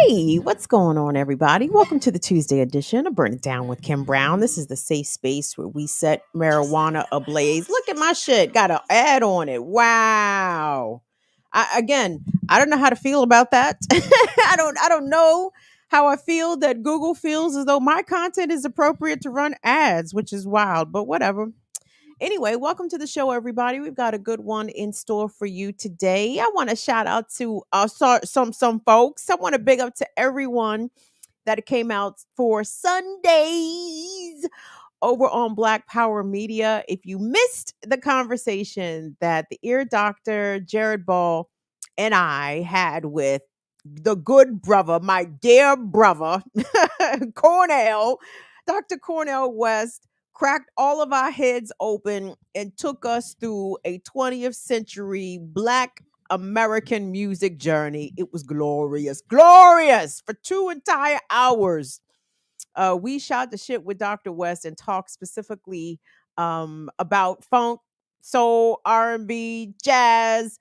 Hey, what's going on, everybody? Welcome to the Tuesday edition of Burn It Down with Kim Brown. This is the safe space where we set marijuana ablaze. Look at my shit, got an ad on it. Wow. I don't know how to feel about that. I don't know how I feel that Google feels as though my content is appropriate to run ads, which is wild, but whatever. Anyway, welcome to the show, everybody. We've got a good one in store for you today. I want to shout out to some folks. I want to big up to everyone that came out for Sundays over on Black Power Media. If you missed the conversation that the ear doctor Jared Ball and I had with the good brother, my dear brother, Cornell, Dr. Cornell West, cracked all of our heads open and took us through a 20th century Black American music journey. It was glorious, glorious for 2 entire hours. We shot the shit with Dr. West and talked specifically about funk, soul, R&B, jazz.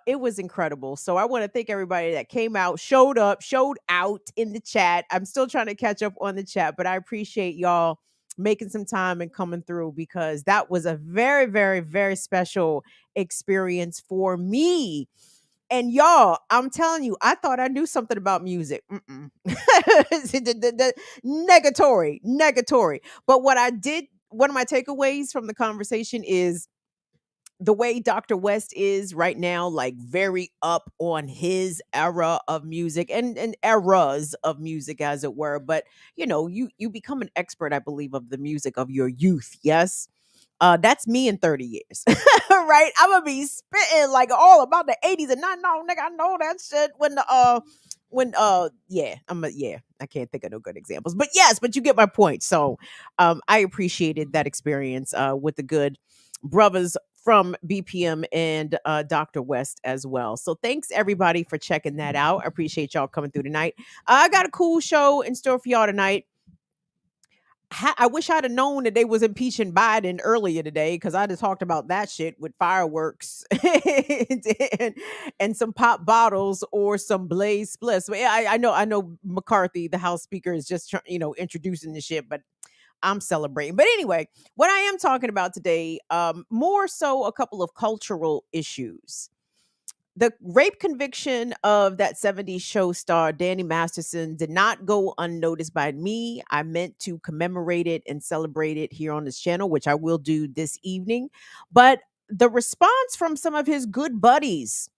It was incredible. So I want to thank everybody that came out, showed up, showed out in the chat. I'm still trying to catch up on the chat, but I appreciate y'all making some time and coming through because that was a very, very, very special experience for me. And y'all, I'm telling you, I thought I knew something about music. Negatory, negatory. But what I did, one of my takeaways from the conversation is the way Dr. West is right now, like very up on his era of music and eras of music, as it were. But you become an expert, I believe, of the music of your youth. Yes. That's me in 30 years, right? I'm gonna be spitting like all about the 80s and not know, nigga. I know that shit yeah, I can't think of no good examples, but yes, but you get my point. So, I appreciated that experience with the good brothers from BPM and Dr. West as well. So thanks everybody for checking that out. I appreciate y'all coming through tonight. I got a cool show in store for y'all tonight. I wish I'd have known that they was impeaching Biden earlier today because I just talked about that shit with fireworks and some pop bottles or some blaze splits. But yeah, I know McCarthy, the House Speaker, is just introducing the shit, but I'm celebrating. But anyway, what I am talking about today, more so a couple of cultural issues. The rape conviction of that 70s show star Danny Masterson did not go unnoticed by me. I meant to commemorate it and celebrate it here on this channel, which I will do this evening. But the response from some of his good buddies,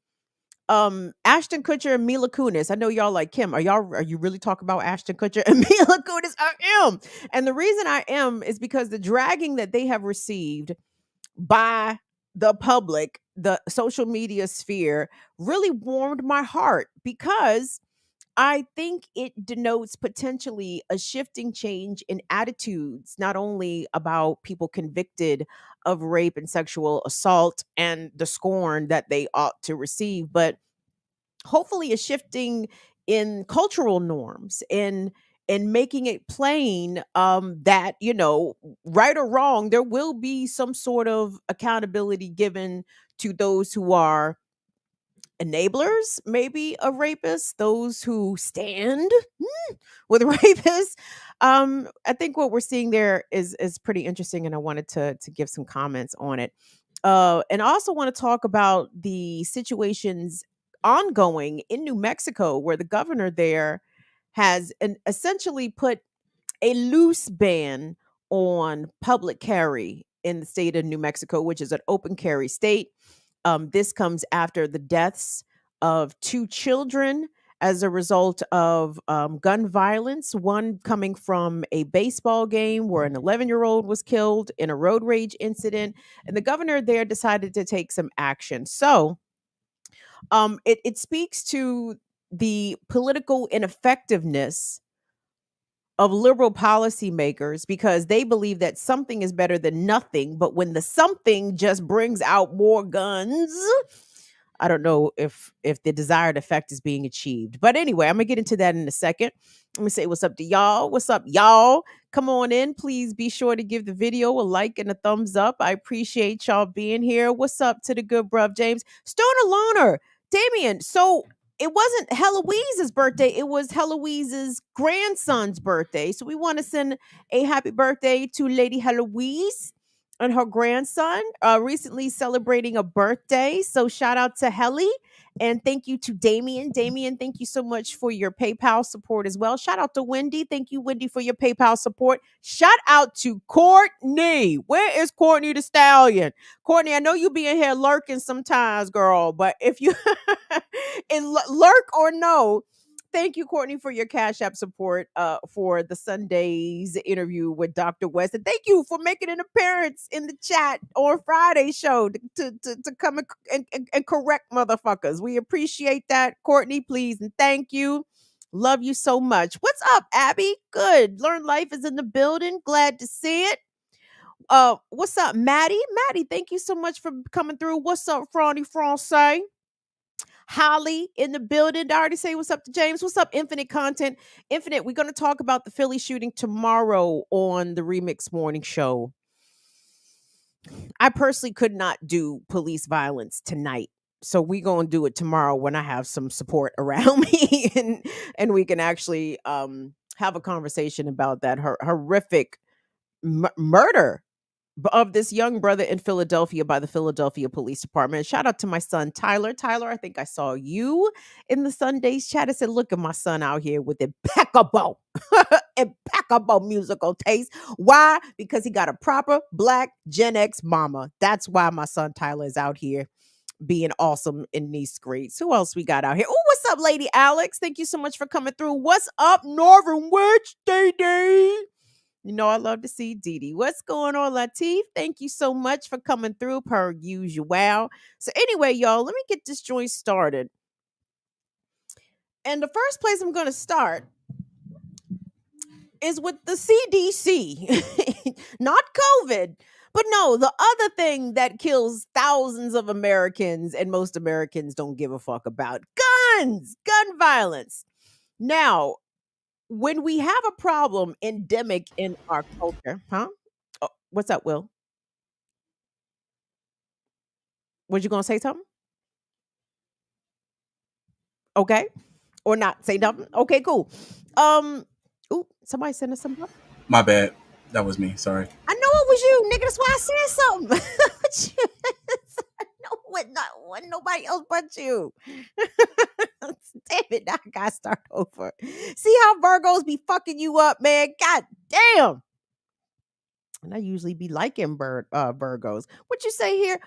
Ashton Kutcher and Mila Kunis. I know y'all like Kim. Are you really talking about Ashton Kutcher and Mila Kunis? I am. And the reason I am is because the dragging that they have received by the public, the social media sphere, really warmed my heart because I think it denotes potentially a shifting change in attitudes, not only about people convicted of rape and sexual assault and the scorn that they ought to receive, but hopefully a shifting in cultural norms and making it plain that right or wrong there will be some sort of accountability given to those who are enablers, maybe of rapists, those who stand with rapists. I think what we're seeing there is pretty interesting, and I wanted to give some comments on it. And I also want to talk about the situations ongoing in New Mexico, where the governor there has essentially put a loose ban on public carry in the state of New Mexico, which is an open carry state. This comes after the deaths of two children as a result of gun violence, one coming from a baseball game where an 11-year-old was killed in a road rage incident. And the governor there decided to take some action. So it speaks to the political ineffectiveness of liberal policymakers because they believe that something is better than nothing. But when the something just brings out more guns, I don't know if the desired effect is being achieved. But anyway, I'm gonna get into that in a second. Let me say what's up to y'all. What's up, y'all? Come on in. Please be sure to give the video a like and a thumbs up. I appreciate y'all being here. What's up to the good bruv James? Stoner Loner, Damien. So it wasn't Heloise's birthday, it was Heloise's grandson's birthday. So we want to send a happy birthday to Lady Heloise and her grandson, recently celebrating a birthday. So shout out to Helly. And thank you to Damien. Damien, thank you so much for your PayPal support as well. Shout out to Wendy. Thank you, Wendy, for your PayPal support. Shout out to Courtney. Where is Courtney the Stallion? Courtney, I know you be in here lurking sometimes, girl, but if you lurk or no, thank you, Courtney, for your Cash App support for the Sunday's interview with Dr. West. And thank you for making an appearance in the chat on Friday's show to come and correct motherfuckers. We appreciate that, Courtney, please, and thank you. Love you so much. What's up, Abby? Good. Learn Life is in the building. Glad to see it. What's up, Maddie? Maddie, thank you so much for coming through. What's up, Franny Francais? Holly in the building. Did I already say what's up to James? What's up, Infinite Content? Infinite, we're going to talk about the Philly shooting tomorrow on the Remix Morning Show. I personally could not do police violence tonight. So we're going to do it tomorrow when I have some support around me and we can actually have a conversation about that horrific murder of this young brother in Philadelphia by the Philadelphia Police Department. Shout out to my son, Tyler. Tyler, I think I saw you in the Sunday's chat. I said, look at my son out here with impeccable, impeccable musical taste. Why? Because he got a proper Black Gen X mama. That's why my son Tyler is out here being awesome in these streets. Who else we got out here? Oh, what's up, Lady Alex? Thank you so much for coming through. What's up, Northern Witch, Day? You know, I love to see Dee Dee. What's going on, Latif? Thank you so much for coming through per usual. So anyway, y'all, let me get this joint started. And the first place I'm going to start is with the CDC. Not COVID, but no, the other thing that kills thousands of Americans and most Americans don't give a fuck about. Guns, gun violence. Now, when we have a problem endemic in our culture, huh? Oh, what's up, Will? Was you gonna say something? Okay, or not say nothing? Okay, cool. Ooh, somebody sent us some. My bad. That was me. Sorry. I know it was you, nigga. That's why I said something. No, wasn't nobody else but you. Damn it, now I gotta start over. See how Virgos be fucking you up, man? God damn. And I usually be liking Virgos. What you say here?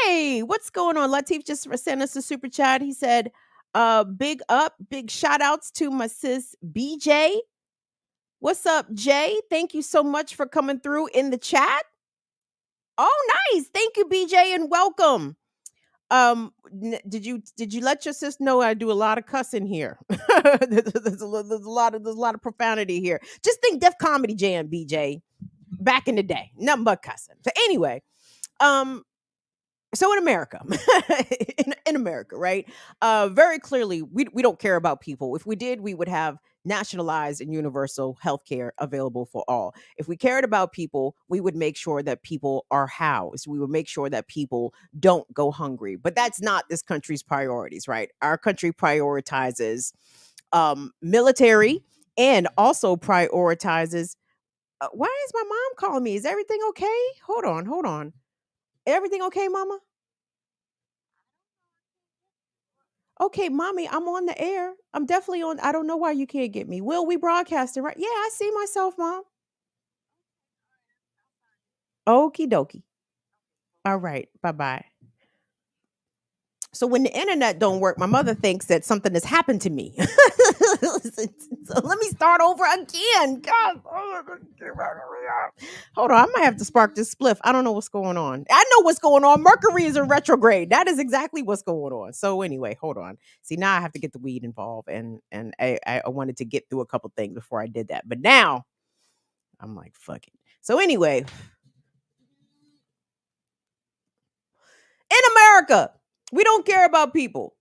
Hey, what's going on? Latif just sent us a super chat. He said, big up, big shout outs to my sis BJ. What's up, Jay? Thank you so much for coming through in the chat. Oh, nice. Thank you, BJ, and welcome. Did you let your sis know I do a lot of cussing here? there's a lot of profanity here. Just think Def Comedy Jam, BJ. Back in the day, nothing but cussing. So anyway, so in America, in America, right? Very clearly, we don't care about people. If we did, we would have nationalized and universal health care available for all. If we cared about people, we would make sure that people are housed. We would make sure that people don't go hungry. But that's not this country's priorities, right? Our country prioritizes military and also prioritizes. Why is my mom calling me? Is everything okay? Hold on. Everything okay, mama? Okay, mommy, I'm on the air. I'm definitely on. I don't know why you can't get me. Will we broadcasting, right? Yeah, I see myself, mom. Okie dokie. All right. Bye-bye. So when the internet don't work, my mother thinks that something has happened to me. So let me start over again. God. Hold on. I might have to spark this spliff. I don't know what's going on. I know what's going on. Mercury is in retrograde. That is exactly what's going on. So anyway, hold on. See, now I have to get the weed involved. And I wanted to get through a couple things before I did that. But now I'm like, fuck it. So anyway, in America, we don't care about people.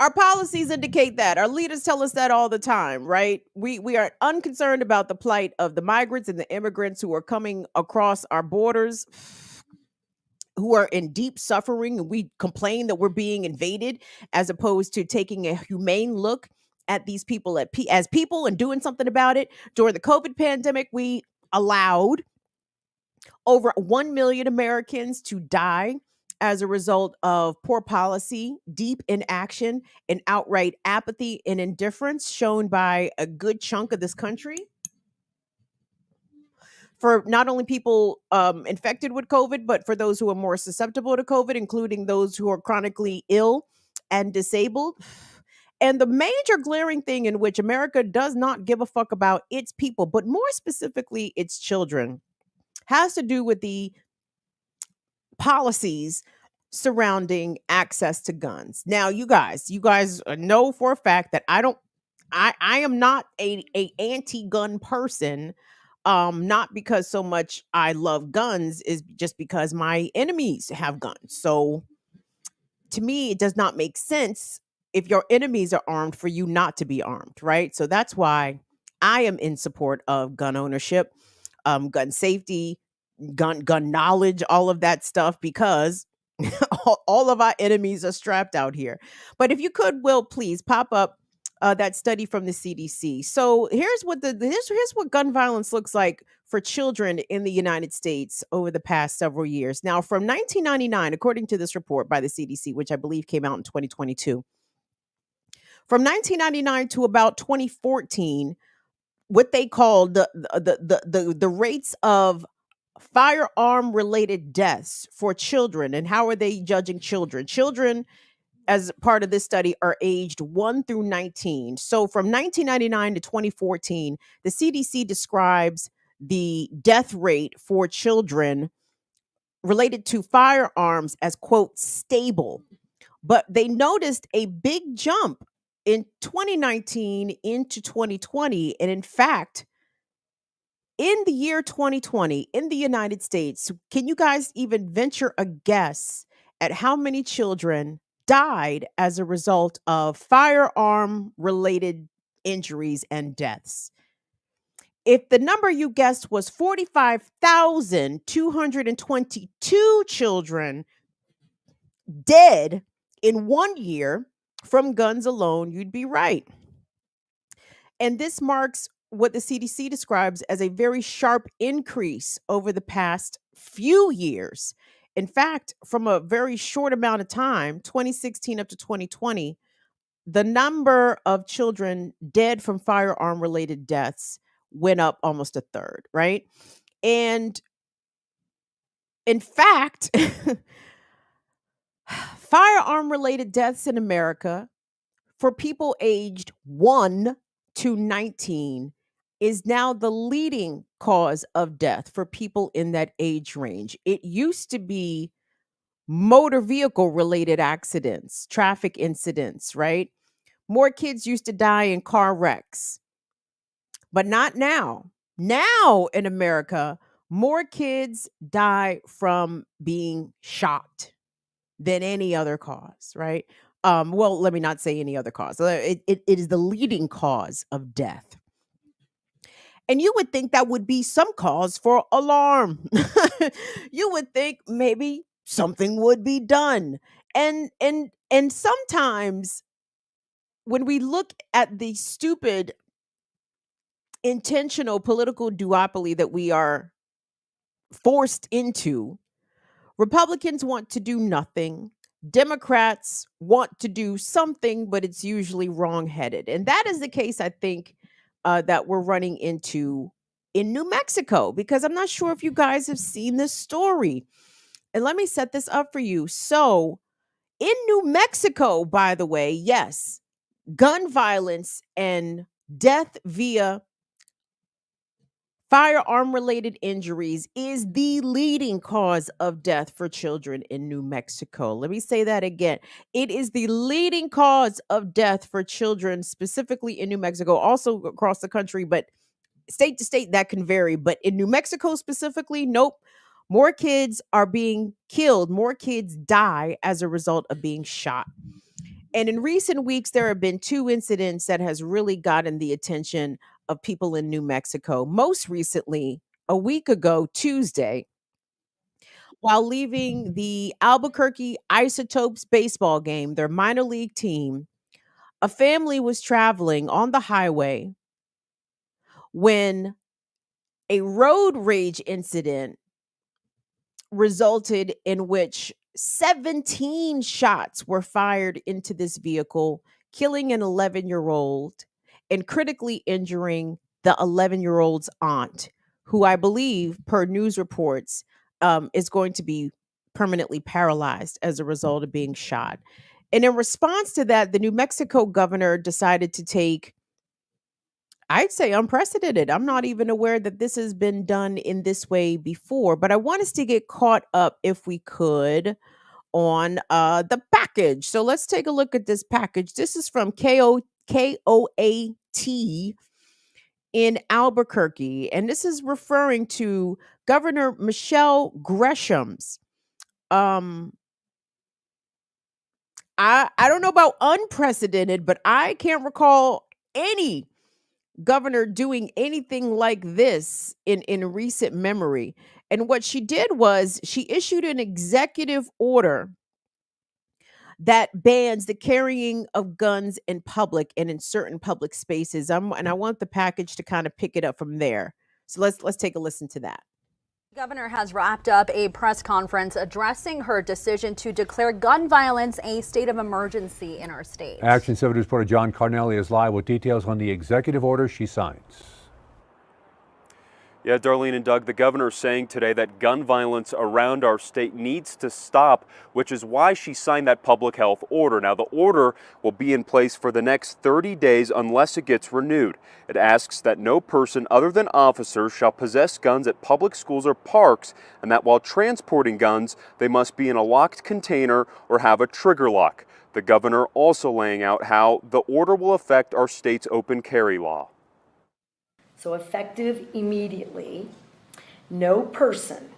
Our policies indicate that. Our leaders tell us that all the time, right? We are unconcerned about the plight of the migrants and the immigrants who are coming across our borders, who are in deep suffering, and we complain that we're being invaded, as opposed to taking a humane look at these people as people and doing something about it. During the COVID pandemic, we allowed over 1 million Americans to die as a result of poor policy, deep inaction, and outright apathy and indifference shown by a good chunk of this country, for not only people infected with COVID, but for those who are more susceptible to COVID, including those who are chronically ill and disabled. And the major glaring thing in which America does not give a fuck about its people, but more specifically its children, has to do with the policies surrounding access to guns. Now, you guys know for a fact that I am not a anti-gun person. Not because so much I love guns, is just because my enemies have guns. So to me, it does not make sense if your enemies are armed for you not to be armed, right? So that's why I am in support of gun ownership, gun safety, gun knowledge, all of that stuff, because all of our enemies are strapped out here. But if you could, Will, please pop up that study from the CDC. So here's what gun violence looks like for children in the United States over the past several years. Now, from 1999, according to this report by the CDC, which I believe came out in 2022, from 1999 to about 2014, what they called the rates of firearm related deaths for children. And how are they judging children? Children, as part of this study, are aged 1 through 19. So from 1999 to 2014, the CDC describes the death rate for children related to firearms as, quote, stable. But they noticed a big jump in 2019 into 2020. And in fact, in the year 2020 in the United States, can you guys even venture a guess at how many children died as a result of firearm related injuries and deaths? If the number you guessed was 45,222 children dead in 1 year from guns alone, you'd be right. And this marks what the CDC describes as a very sharp increase over the past few years. In fact, from a very short amount of time, 2016 up to 2020, the number of children dead from firearm related deaths went up almost a third, right? And in fact, firearm related deaths in America for people aged 1 to 19 is now the leading cause of death for people in that age range. It used to be motor vehicle related accidents, traffic incidents, right? More kids used to die in car wrecks, but not now. Now in America, more kids die from being shot than any other cause, right? Well, let me not say any other cause. It is the leading cause of death. And you would think that would be some cause for alarm. You would think maybe something would be done. And sometimes when we look at the stupid intentional political duopoly that we are forced into, Republicans want to do nothing. Democrats want to do something, but it's usually wrong-headed. And that is the case, I think, that we're running into in New Mexico, because I'm not sure if you guys have seen this story. And let me set this up for you. So, in New Mexico, by the way, yes, gun violence and death via firearm related injuries is the leading cause of death for children in New Mexico. Let me say that again. It is the leading cause of death for children, specifically in New Mexico, also across the country, but state to state that can vary. But in New Mexico specifically, nope. More kids are being killed, more kids die as a result of being shot. And in recent weeks, there have been two incidents that has really gotten the attention of people in New Mexico. Most recently, a week ago, Tuesday, while leaving the Albuquerque Isotopes baseball game, their minor league team. A family was traveling on the highway when a road rage incident resulted in which 17 shots were fired into this vehicle, killing an 11-year-old and critically injuring the 11-year-old's aunt, who I believe, per news reports, is going to be permanently paralyzed as a result of being shot. And in response to that, the New Mexico governor decided to take, I'd say, unprecedented. I'm not even aware that this has been done in this way before, but I want us to get caught up, if we could, on the package. So let's take a look at this package. This is from KOAT in Albuquerque, and this is referring to Governor Michelle Gresham's. I don't know about unprecedented, but I can't recall any governor doing anything like this in recent memory. And what she did was she issued an executive order that bans the carrying of guns in public and in certain public spaces. And I want the package to kind of pick it up from there. So let's take a listen to that. The governor has wrapped up a press conference addressing her decision to declare gun violence a state of emergency in our state. Action 7 reporter John Carnelli is live with details on the executive order she signs. Yeah, Darlene and Doug, the governor is saying today that gun violence around our state needs to stop, which is why she signed that public health order. Now, the order will be in place for the next 30 days unless it gets renewed. It asks that no person other than officers shall possess guns at public schools or parks, and that while transporting guns, they must be in a locked container or have a trigger lock. The governor also laying out how the order will affect our state's open carry law. So effective immediately, no person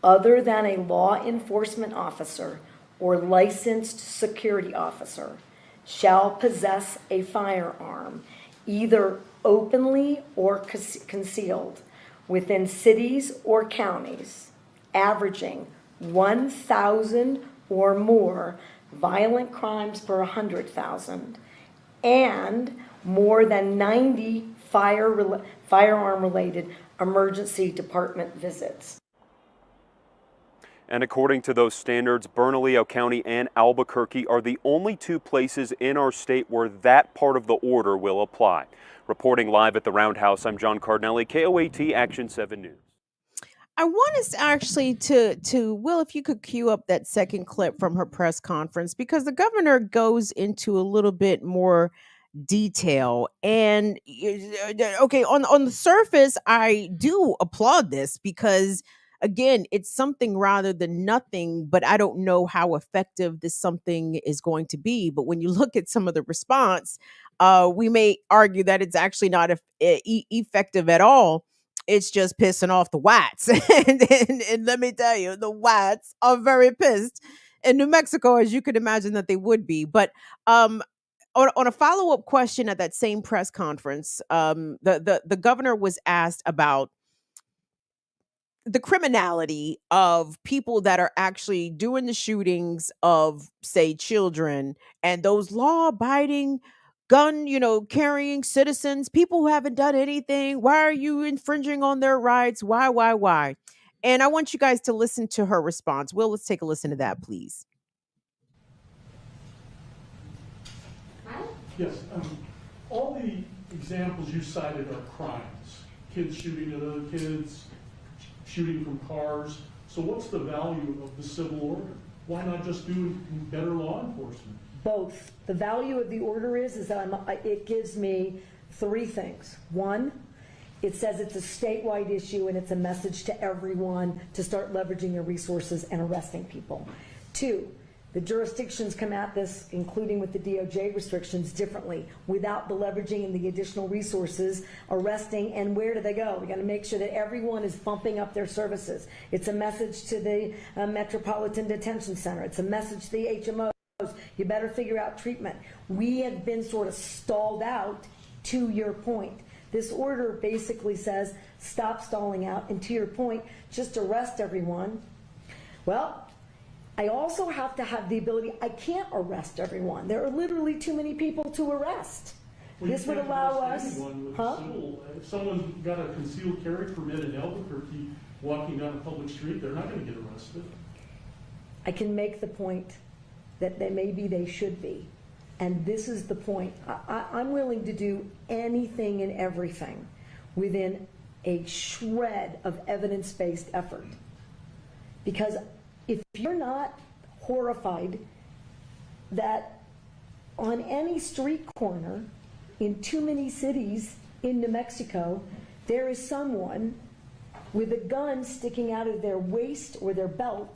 other than a law enforcement officer or licensed security officer shall possess a firearm, either openly or concealed, within cities or counties, averaging 1,000 or more violent crimes per 100,000, and more than 90 firearm-related emergency department visits. And according to those standards, Bernalillo County and Albuquerque are the only two places in our state where that part of the order will apply. Reporting live at the Roundhouse, I'm John Cardinelli, KOAT Action 7 News. I want us actually to Will, if you could cue up that second clip from her press conference, because the governor goes into a little bit more detail. And okay, on the surface, I do applaud this because, again, it's something rather than nothing, but I don't know how effective this something is going to be. But when you look at some of the response, we may argue that it's actually not effective at all. It's just pissing off the whites. And let me tell you, the whites are very pissed in New Mexico, as you could imagine that they would be. But on a follow-up question at that same press conference, the governor was asked about the criminality of people that are actually doing the shootings of, say, children, and those law-abiding gun, carrying citizens, people who haven't done anything. Why are you infringing on their rights? Why? And I want you guys to listen to her response. Will, let's take a listen to that, please. Yes, all the examples you cited are crimes. Kids shooting at other kids, shooting from cars. So what's the value of the civil order? Why not just do better law enforcement? Both. The value of the order is that it gives me three things. One, it says it's a statewide issue and it's a message to everyone to start leveraging your resources and arresting people. Two, the jurisdictions come at this, including with the DOJ restrictions, differently, without the leveraging and the additional resources, arresting, and where do they go? We got to make sure that everyone is bumping up their services. It's a message to the Metropolitan Detention Center. It's a message to the HMOs. You better figure out treatment. We have been sort of stalled out, to your point. This order basically says, stop stalling out, and to your point, just arrest everyone. Well, I also have to have the ability, I can't arrest everyone. There are literally too many people to arrest. Well, you This would can't allow arrest us, anyone with huh? civil. If someone's got a concealed carry permit in Albuquerque walking down a public street, they're not going to get arrested. I can make the point that maybe they should be. And this is the point. I'm willing to do anything and everything within a shred of evidence-based effort. Because if you're not horrified that on any street corner in too many cities in New Mexico, there is someone with a gun sticking out of their waist or their belt.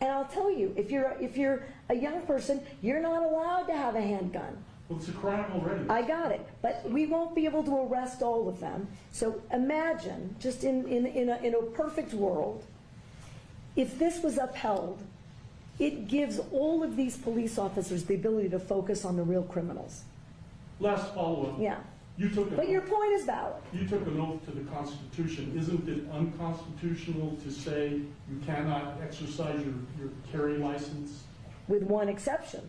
And I'll tell you, if you're a young person, you're not allowed to have a handgun. Well, it's a crime already. I got it, but we won't be able to arrest all of them. So imagine, just in a perfect world, if this was upheld, it gives all of these police officers the ability to focus on the real criminals. Last follow-up. Yeah. But your point is valid. You took an oath to the Constitution. Isn't it unconstitutional to say you cannot exercise your carry license? With one exception,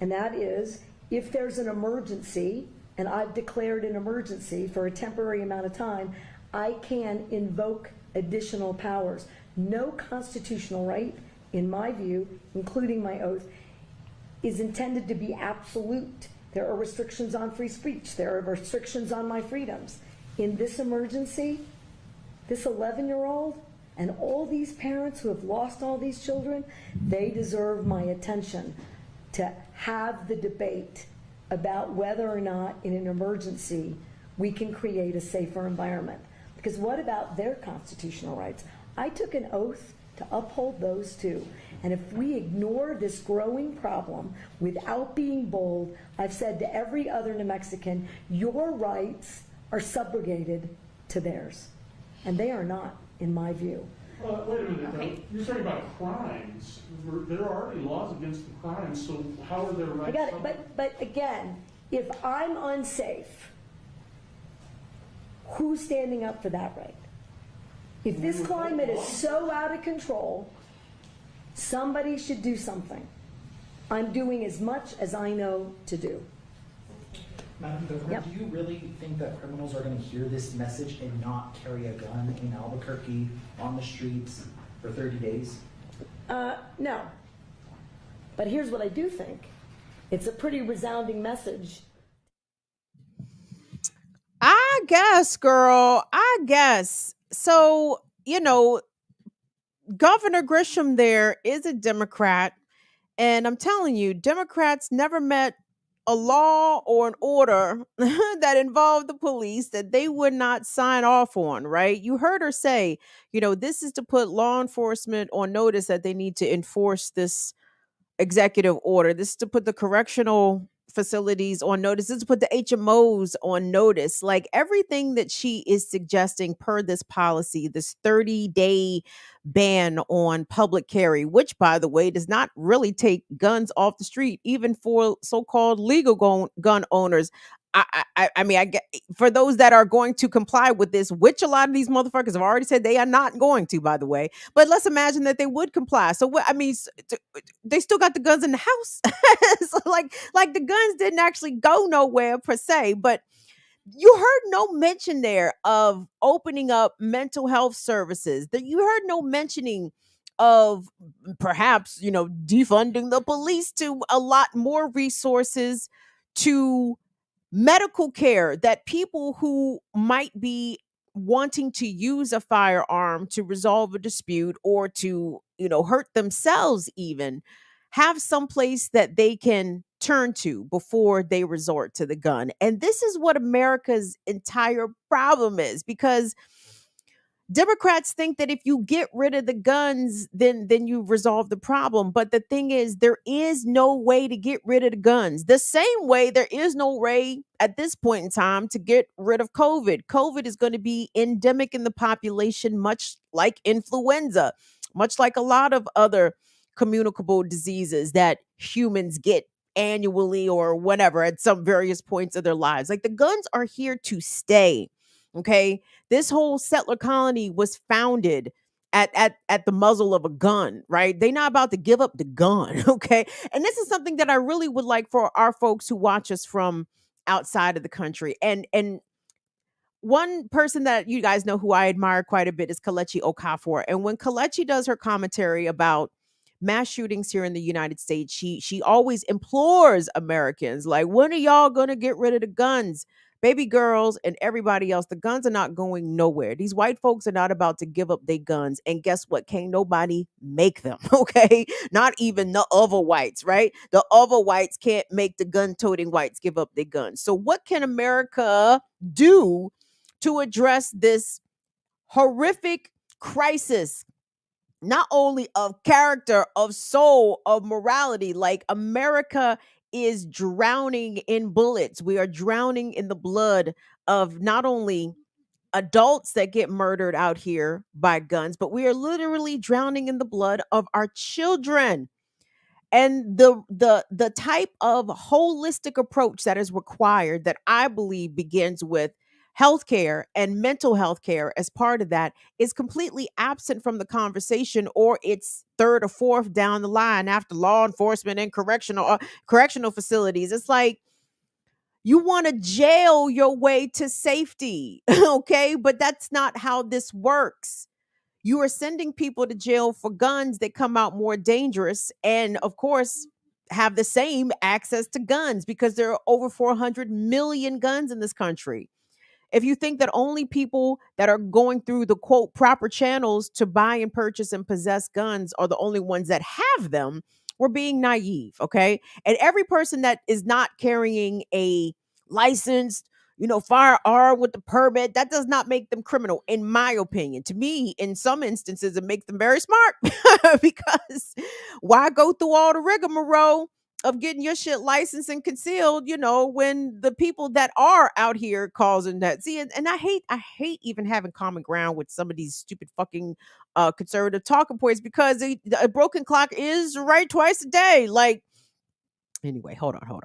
and that is if there's an emergency, and I've declared an emergency for a temporary amount of time, I can invoke additional powers. No constitutional right, in my view, including my oath, is intended to be absolute. There are restrictions on free speech. There are restrictions on my freedoms. In this emergency, this 11-year-old and all these parents who have lost all these children, they deserve my attention to have the debate about whether or not in an emergency we can create a safer environment. Because what about their constitutional rights? I took an oath to uphold those too. And if we ignore this growing problem without being bold, I've said to every other New Mexican, your rights are subrogated to theirs. And they are not, in my view. Wait a minute, you're talking about crimes. There are already laws against the crimes, so how are their rights? I got it, but again, if I'm unsafe, who's standing up for that right? If this climate is so out of control, somebody should do something. I'm doing as much as I know to do. Madam Governor, Yep. do you really think that criminals are going to hear this message and not carry a gun in Albuquerque on the streets for 30 days? No. But here's what I do think. It's a pretty resounding message. I guess, girl. I guess. So, Governor Grisham there is a Democrat. And I'm telling you, Democrats never met a law or an order that involved the police that they would not sign off on, right? You heard her say, this is to put law enforcement on notice that they need to enforce this executive order. This is to put the correctional facilities on notice. This is to put the HMOs on notice. Like everything that she is suggesting per this policy, this 30-day ban on public carry, which, by the way, does not really take guns off the street, even for so-called legal gun owners. I mean, I get for those that are going to comply with this, which a lot of these motherfuckers have already said they are not going to, by the way. But let's imagine that they would comply. So what? I mean, they still got the guns in the house. So like the guns didn't actually go nowhere per se. But you heard no mention there of opening up mental health services. That you heard no mentioning of perhaps defunding the police to allot more resources to medical care, that people who might be wanting to use a firearm to resolve a dispute or to hurt themselves even have some place that they can turn to before they resort to the gun. And this is what America's entire problem is, because Democrats think that if you get rid of the guns, then you resolve the problem. But the thing is, there is no way to get rid of the guns. The same way there is no way at this point in time to get rid of COVID. COVID is going to be endemic in the population, much like influenza, much like a lot of other communicable diseases that humans get annually or whatever at some various points of their lives. Like the guns are here to stay. Okay. This whole settler colony was founded at the muzzle of a gun, right? They're not about to give up the gun, okay? And this is something that I really would like for our folks who watch us from outside of the country. And one person that you guys know who I admire quite a bit is Kelechi Okafor. And when Kelechi does her commentary about mass shootings here in the United States, she always implores Americans, like, when are y'all gonna get rid of the guns? Baby girls and everybody else, the guns are not going nowhere. These white folks are not about to give up their guns. And guess what? Can't nobody make them, okay? Not even the other whites, right? The other whites can't make the gun-toting whites give up their guns. So what can America do to address this horrific crisis, not only of character, of soul, of morality? Like, America is drowning in bullets. We are drowning in the blood of not only adults that get murdered out here by guns, but we are literally drowning in the blood of our children. And the type of holistic approach that is required, that I believe begins with healthcare and mental health care as part of that, is completely absent from the conversation, or it's third or fourth down the line after law enforcement and correctional facilities. It's like you want to jail your way to safety, okay? But that's not how this works. You are sending people to jail for guns that come out more dangerous and, of course, have the same access to guns, because there are over 400 million guns in this country. If you think that only people that are going through the quote proper channels to buy and purchase and possess guns are the only ones that have them, we're being naive, okay? And every person that is not carrying a licensed, firearm with the permit, that does not make them criminal, in my opinion. To me, in some instances, it makes them very smart because why go through all the rigmarole of getting your shit licensed and concealed, when the people that are out here causing that. See, and I hate even having common ground with some of these stupid fucking conservative talking points, because a broken clock is right twice a day. Like, anyway, hold on.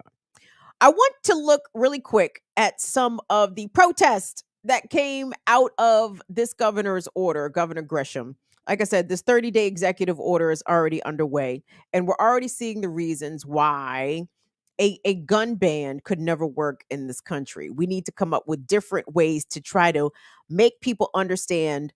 I want to look really quick at some of the protests that came out of this governor's order, Governor Grisham. Like I said, this 30-day executive order is already underway, and we're already seeing the reasons why a gun ban could never work in this country. We need to come up with different ways to try to make people understand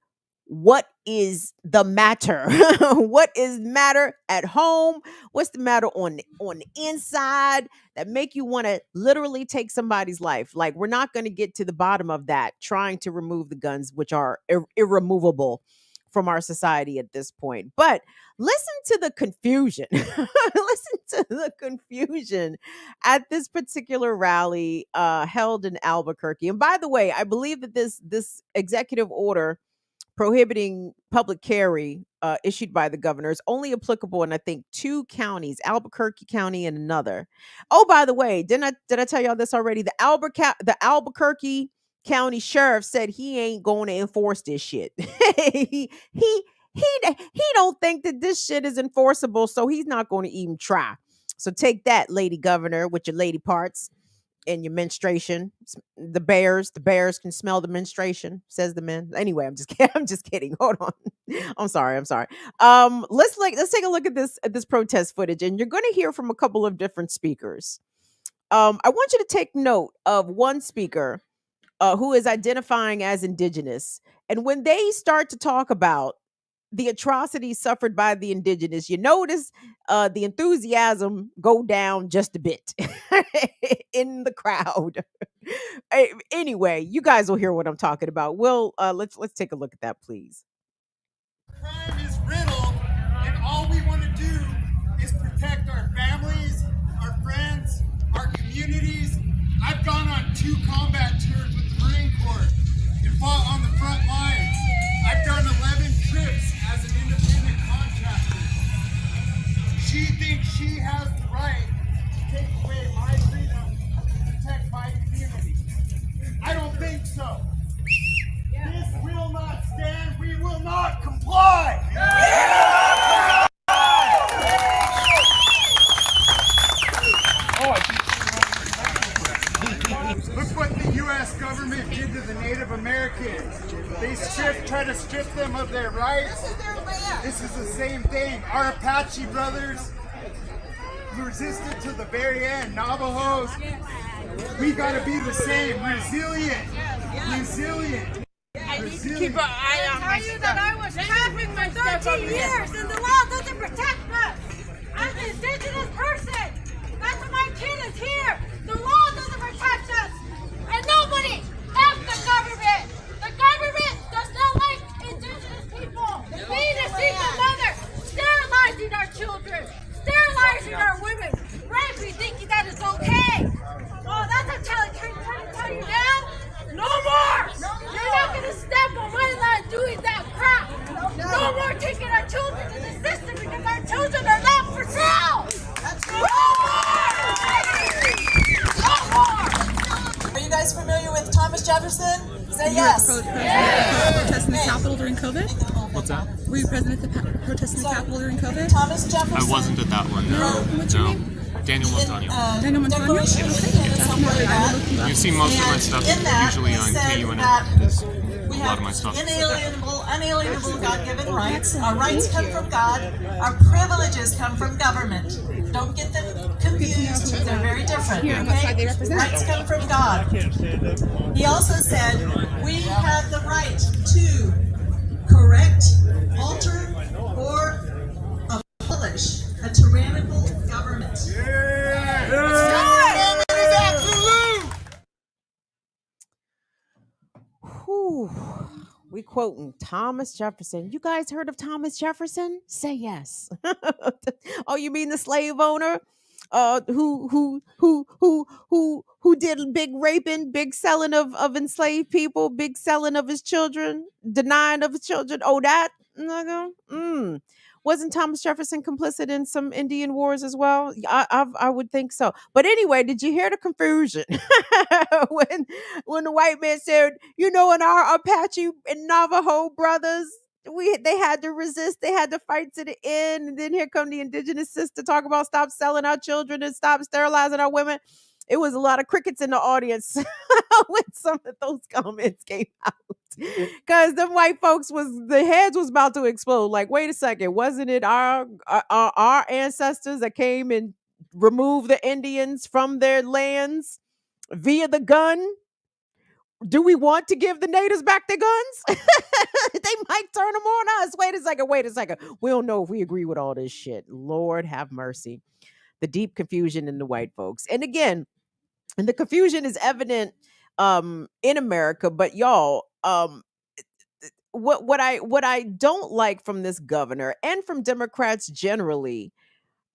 what is the matter. What is matter at home? What's the matter on the inside that make you want to literally take somebody's life? Like, we're not going to get to the bottom of that trying to remove the guns, which are irremovable from our society at this point. But listen to the confusion. Listen to the confusion at this particular rally held in Albuquerque. And by the way, I believe that this executive order prohibiting public carry issued by the governor is only applicable in, I think, 2 counties, Albuquerque County and another. Oh, by the way, did I tell y'all this already? The Albuquerque County sheriff said he ain't going to enforce this shit. he don't think that this shit is enforceable, so he's not going to even try. So take that, lady governor, with your lady parts and your menstruation. The bears can smell the menstruation, says the men. Anyway, I'm just kidding. Hold on. I'm sorry. Let's take a look at this protest footage, and you're going to hear from a couple of different speakers. I want you to take note of one speaker who is identifying as indigenous. And when they start to talk about the atrocities suffered by the indigenous, you notice the enthusiasm go down just a bit in the crowd. Anyway, you guys will hear what I'm talking about. Let's take a look at that, please. Crime is riddled, and all we want to do is protect our families, our friends, our communities. I've gone on 2 combat tours with the Marine Corps and fought on the front lines. I've done 11 trips as an independent contractor. She thinks she has the right to take away my freedom to protect my community. I don't think so. This will not stand. We will not comply. Look what the U.S. government did to the Native Americans. They tried to strip them of their rights. This is the same thing. Our Apache brothers resisted to the very end. Navajos, we gotta be the same. Resilient. I need to keep an eye on my stuff. That I was trafficked for 13 years and the law doesn't protect us. I'm an indigenous person. That's why my kid is here. The law doesn't protect us. And nobody helps the government. The government does not like indigenous people. We need to see the mother sterilizing our children, sterilizing our women, raping, thinking that is okay. Oh, that's a trying to tell you now. No more! You're not going to step on my land doing that crap! No more taking our children to the system because our children are not for sale! No more! Are you guys familiar with Thomas Jefferson? Say yes. Were you protesting the Capitol during COVID? What's that? Were you protesting the Capitol during COVID? Thomas Jefferson. I wasn't at that one. No. What's your name? Daniel Montano. Daniel Montano? You see most of my stuff usually on KUNF. Is a lot of my stuff. Unalienable God-given rights. Our rights come from God. Our privileges come from government. Don't get them confused. They're very different. Okay? Rights come from God. He also said we have the right to correct, alter, or abolish a tyrannical government. Whew. We quoting Thomas Jefferson. You guys heard of Thomas Jefferson? Say yes. Oh, you mean the slave owner? Who did big raping, big selling of enslaved people, big selling of his children, denying of his children. Oh, that nigga. Wasn't Thomas Jefferson complicit in some Indian wars as well? I would think so. But anyway, did you hear the confusion when the white man said, you know, in our Apache and Navajo brothers, they had to resist, they had to fight to the end, and then here come the indigenous sister talk about stop selling our children and stop sterilizing our women. It was a lot of crickets in the audience when some of those comments came out. Because them white folks the heads was about to explode. Like, wait a second, wasn't it our ancestors that came and removed the Indians from their lands via the gun? Do we want to give the natives back their guns? They might turn them on us. Wait a second. We don't know if we agree with all this shit. Lord have mercy. The deep confusion in the white folks. And again, and the confusion is evident in America, but y'all, what I don't like from this governor and from Democrats generally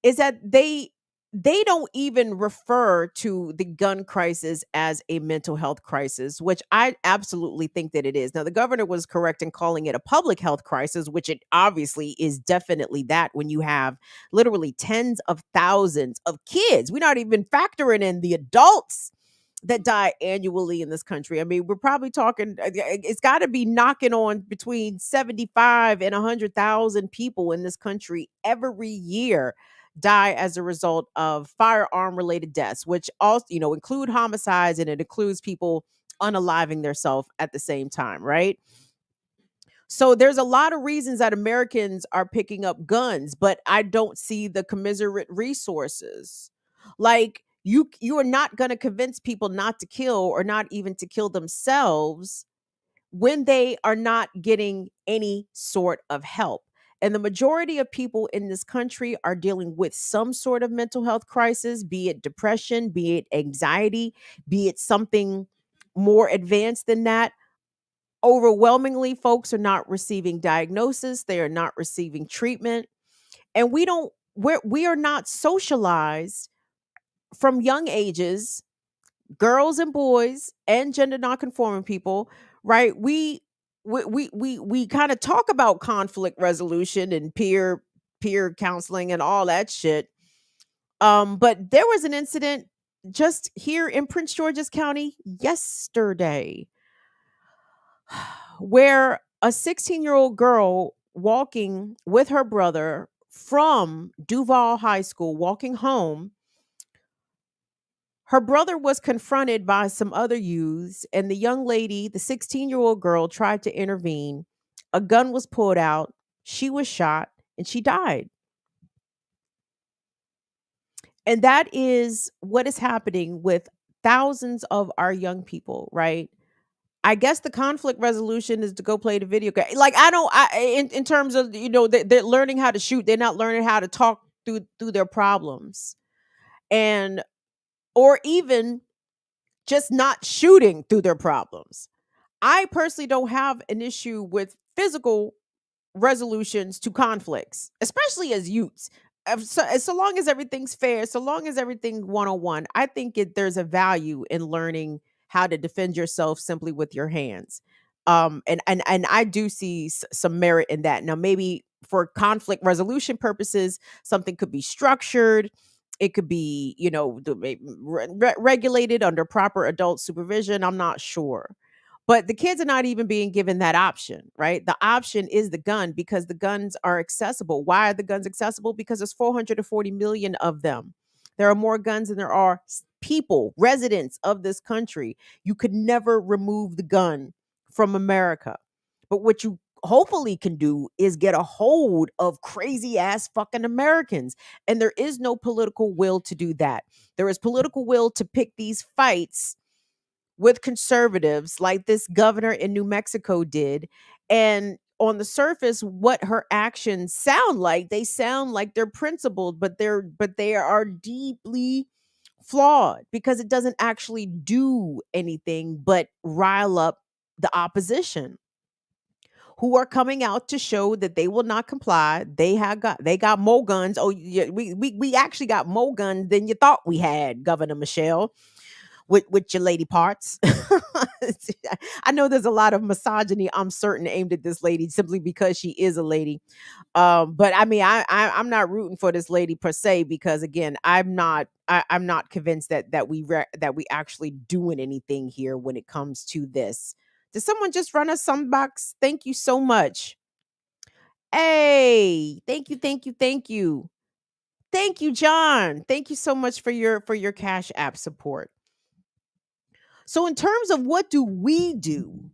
is that they don't even refer to the gun crisis as a mental health crisis, which I absolutely think that it is. Now, the governor was correct in calling it a public health crisis, which it obviously is definitely that when you have literally tens of thousands of kids. We're not even factoring in the adults that die annually in this country. I mean, we're probably talking, it's got to be knocking on between 75 and 100,000 people in this country every year die as a result of firearm related deaths, which also, include homicides, and it includes people unaliving themselves at the same time, right? So there's a lot of reasons that Americans are picking up guns, but I don't see the commensurate resources. Like, you are not going to convince people not to kill or not even to kill themselves when they are not getting any sort of help. And the majority of people in this country are dealing with some sort of mental health crisis, be it depression, be it anxiety, be it something more advanced than that. Overwhelmingly, folks are not receiving diagnosis. They are not receiving treatment. And we are not socialized from young ages, girls and boys and gender nonconforming people, right? We kind of talk about conflict resolution and peer counseling and all that shit. But there was an incident just here in Prince George's County yesterday where a 16-year-old girl walking with her brother from Duval High School, walking home, her brother was confronted by some other youths, and the young lady, the 16-year-old girl, tried to intervene a gun was pulled out, she was shot, and she died. And that is what is happening with thousands of our young people, right? I guess the conflict resolution is to go play the video game. Like I don't, in terms of they're learning how to shoot. They're not learning how to talk through their problems, and or even just not shooting through their problems. I personally don't have an issue with physical resolutions to conflicts, especially as youths. So long as everything's fair, so long as everything 101, I think there's a value in learning how to defend yourself simply with your hands. And I do see some merit in that. Now, maybe for conflict resolution purposes, something could be structured. It could be, regulated under proper adult supervision. I'm not sure. But the kids are not even being given that option, right? The option is the gun because the guns are accessible. Why are the guns accessible? Because there's 440 million of them. There are more guns than there are people, residents of this country. You could never remove the gun from America. But what you hopefully can do is get a hold of crazy ass fucking Americans. And there is no political will to do that. There is political will to pick these fights with conservatives like this governor in New Mexico did. And on the surface, what her actions sound like, they sound like they're principled, but they are deeply flawed because it doesn't actually do anything but rile up the opposition who are coming out to show that they will not comply. They got more guns. Oh yeah, we actually got more guns than you thought we had, Governor Michelle, with your lady parts. I know there's a lot of misogyny, I'm certain, aimed at this lady simply because she is a lady. But I mean, I'm not rooting for this lady per se because again, I'm not convinced that we actually doing anything here when it comes to this. Did someone just run us some box? Thank you so much. Hey, thank you, thank you, thank you. Thank you, John. Thank you so much for your Cash App support. So in terms of what do we do?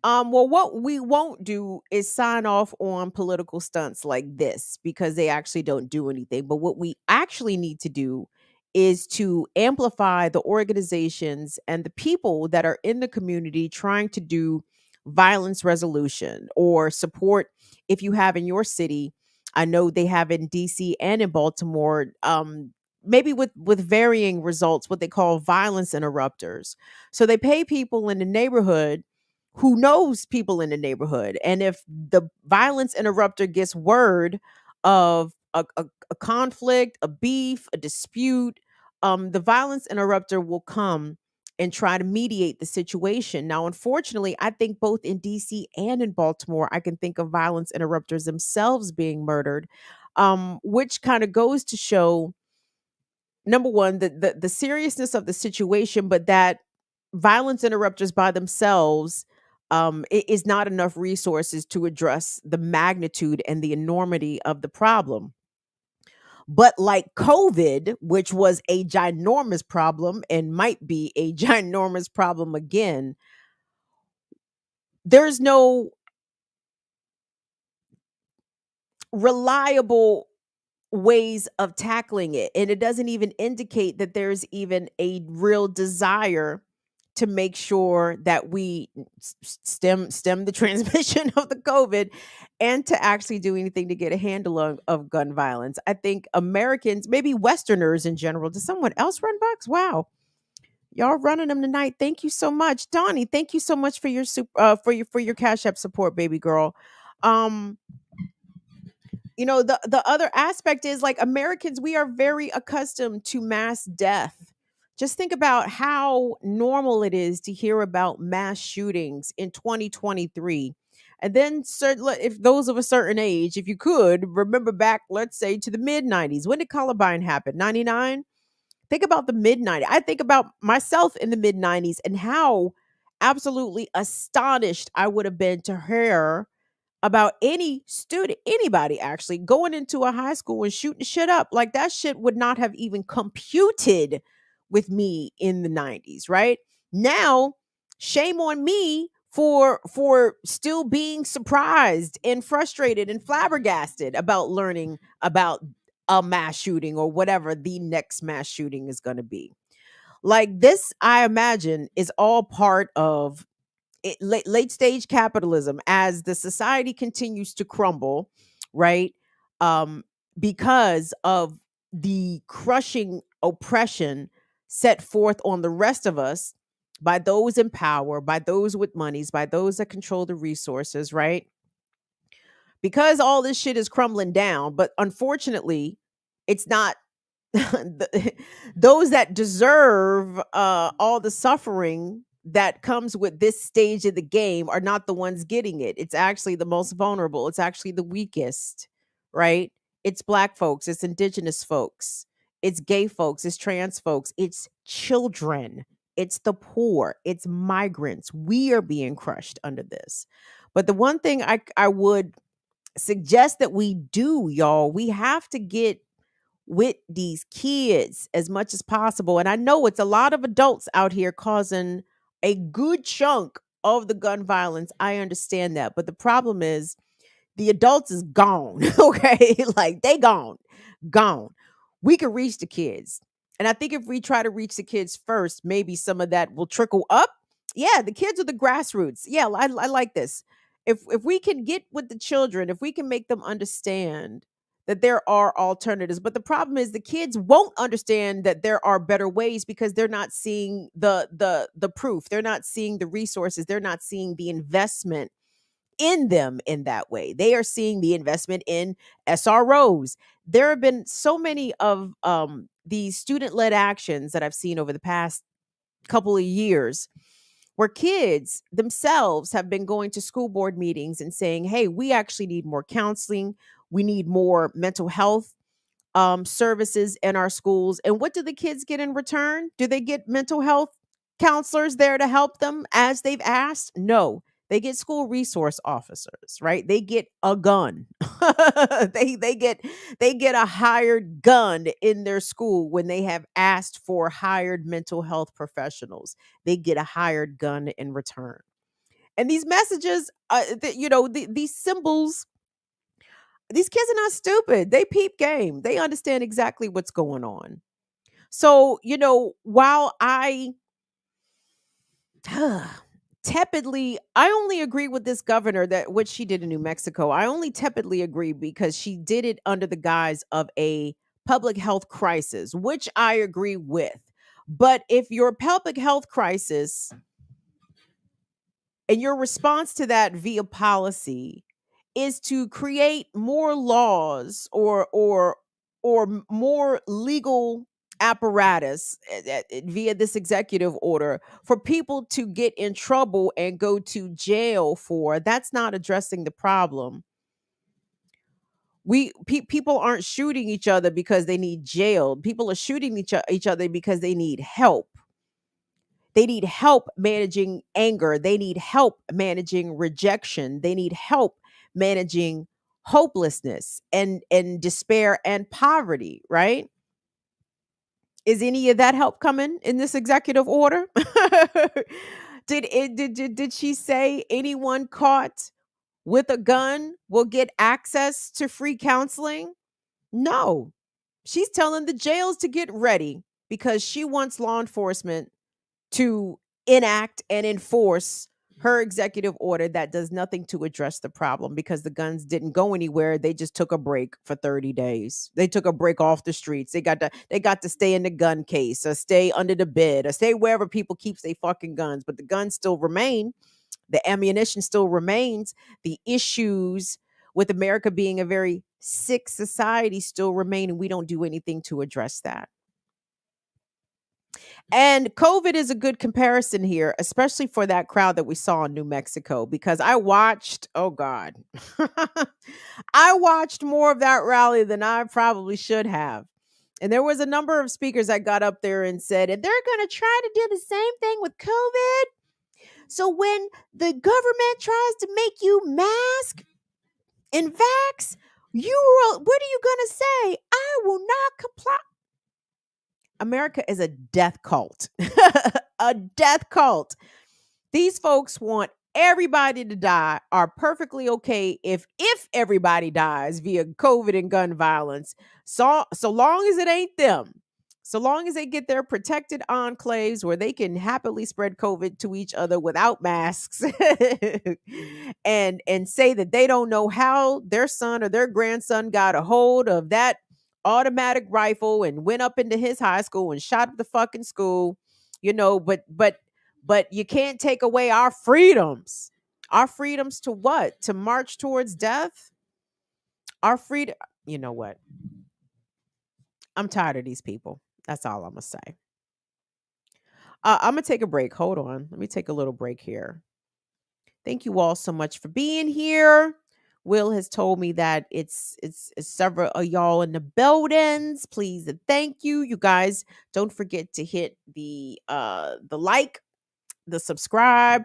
Well, what we won't do is sign off on political stunts like this because they actually don't do anything. But what we actually need to do is to amplify the organizations and the people that are in the community trying to do violence resolution or support if you have in your city. I know they have in DC and in Baltimore, maybe with varying results, what they call violence interrupters. So they pay people in the neighborhood who knows people in the neighborhood. And if the violence interrupter gets word of a conflict, a beef, a dispute, the violence interrupter will come and try to mediate the situation. Now, unfortunately, I think both in DC and in Baltimore, I can think of violence interrupters themselves being murdered, which kind of goes to show, number one, the seriousness of the situation, but that violence interrupters by themselves is not enough resources to address the magnitude and the enormity of the problem. But like COVID, which was a ginormous problem and might be a ginormous problem again, there's no reliable ways of tackling it. And it doesn't even indicate that there's even a real desire to make sure that we stem the transmission of the COVID and to actually do anything to get a handle of gun violence. I think Americans, maybe Westerners in general, does someone else run bucks? Wow. Y'all running them tonight. Thank you so much. Donnie, thank you so much for your for your Cash App support, baby girl. Um, the other aspect is like Americans, we are very accustomed to mass death. Just think about how normal it is to hear about mass shootings in 2023. And then if those of a certain age, if you could remember back, let's say to the mid 90s, when did Columbine happen? 99? Think about the mid 90s. I think about myself in the mid 90s and how absolutely astonished I would have been to hear about any student, anybody actually going into a high school and shooting shit up. Like that shit would not have even computed with me in the 90s, right? Now, shame on me for still being surprised and frustrated and flabbergasted about learning about a mass shooting or whatever the next mass shooting is going to be. Like this, I imagine, is all part of late stage capitalism as the society continues to crumble, right? Um, because of the crushing oppression set forth on the rest of us by those in power, by those with monies, by those that control the resources, right? Because all this shit is crumbling down, but unfortunately, it's not those that deserve all the suffering that comes with this stage of the game are not the ones getting it. It's actually the most vulnerable. It's actually the weakest, right? It's Black folks, it's Indigenous folks, it's gay folks, it's trans folks, it's children, it's the poor, it's migrants. We are being crushed under this. But the one thing I would suggest that we do, y'all, we have to get with these kids as much as possible. And I know it's a lot of adults out here causing a good chunk of the gun violence. I understand that. But the problem is the adults is gone. Okay. Like they gone. We can reach the kids. And I think if we try to reach the kids first, maybe some of that will trickle up. Yeah, the kids are the grassroots. Yeah, I like this. If we can get with the children, if we can make them understand that there are alternatives. But the problem is the kids won't understand that there are better ways because they're not seeing the proof. They're not seeing the resources. They're not seeing the investment in them in that way. They are seeing the investment in SROs. There have been so many of these student-led actions that I've seen over the past couple of years where kids themselves have been going to school board meetings and saying, hey, we actually need more counseling. We need more mental health services in our schools. And what do the kids get in return? Do they get mental health counselors there to help them as they've asked? No, they get school resource officers, right? They get a gun. they get a hired gun in their school when they have asked for hired mental health professionals. They get a hired gun in return. And these messages, these symbols, these kids are not stupid. They peep game. They understand exactly what's going on. So, while I tepidly, I only agree with this governor that what she did in New Mexico. I only tepidly agree because she did it under the guise of a public health crisis, which I agree with. But if your public health crisis and your response to that via policy is to create more laws or more legal apparatus via this executive order for people to get in trouble and go to jail for, that's not addressing the problem. People aren't shooting each other because they need jailed. People are shooting each other because they need help. They need help managing anger. They need help managing rejection. They need help managing hopelessness and despair and poverty, right? Is any of that help coming in this executive order? Did she say anyone caught with a gun will get access to free counseling? No. She's telling the jails to get ready because she wants law enforcement to enact and enforce her executive order that does nothing to address the problem because the guns didn't go anywhere. They just took a break for 30 days. They took a break off the streets. They got to stay in the gun case or stay under the bed or stay wherever people keep their fucking guns. But the guns still remain. The ammunition still remains. The issues with America being a very sick society still remain, and we don't do anything to address that. And COVID is a good comparison here, especially for that crowd that we saw in New Mexico, because I watched, oh God, I watched more of that rally than I probably should have. And there was a number of speakers that got up there and said, and they're going to try to do the same thing with COVID. So when the government tries to make you mask and vax, what are you going to say? I will not comply. America is a death cult. A death cult. These folks want everybody to die are perfectly okay if everybody dies via COVID and gun violence. So long as it ain't them. So long as they get their protected enclaves where they can happily spread COVID to each other without masks and say that they don't know how their son or their grandson got a hold of that automatic rifle and went up into his high school and shot up the fucking school, but you can't take away our freedoms. Our freedoms to what? To march towards death? Our freedom. You know what? I'm tired of these people. That's all I'm going to say. I'm going to take a break. Hold on. Let me take a little break here. Thank you all so much for being here. Will has told me that it's several of y'all in the buildings. Please and thank you. You guys don't forget to hit the like, the subscribe.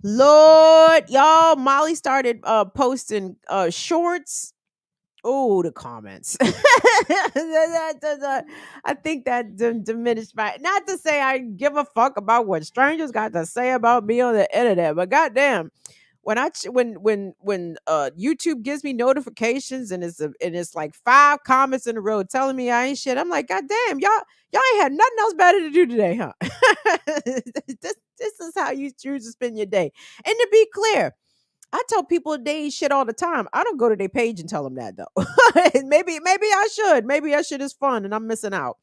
Lord, y'all, Molly started posting shorts. Oh, the comments. I think that diminished my, not to say I give a fuck about what strangers got to say about me on the internet, but goddamn, when YouTube gives me notifications and it's like 5 comments in a row telling me I ain't shit, I'm like, goddamn, y'all ain't had nothing else better to do today, huh? This is how you choose to spend your day. And to be clear, I tell people they eat shit all the time. I don't go to their page and tell them that though. maybe I should. Maybe that shit is fun and I'm missing out.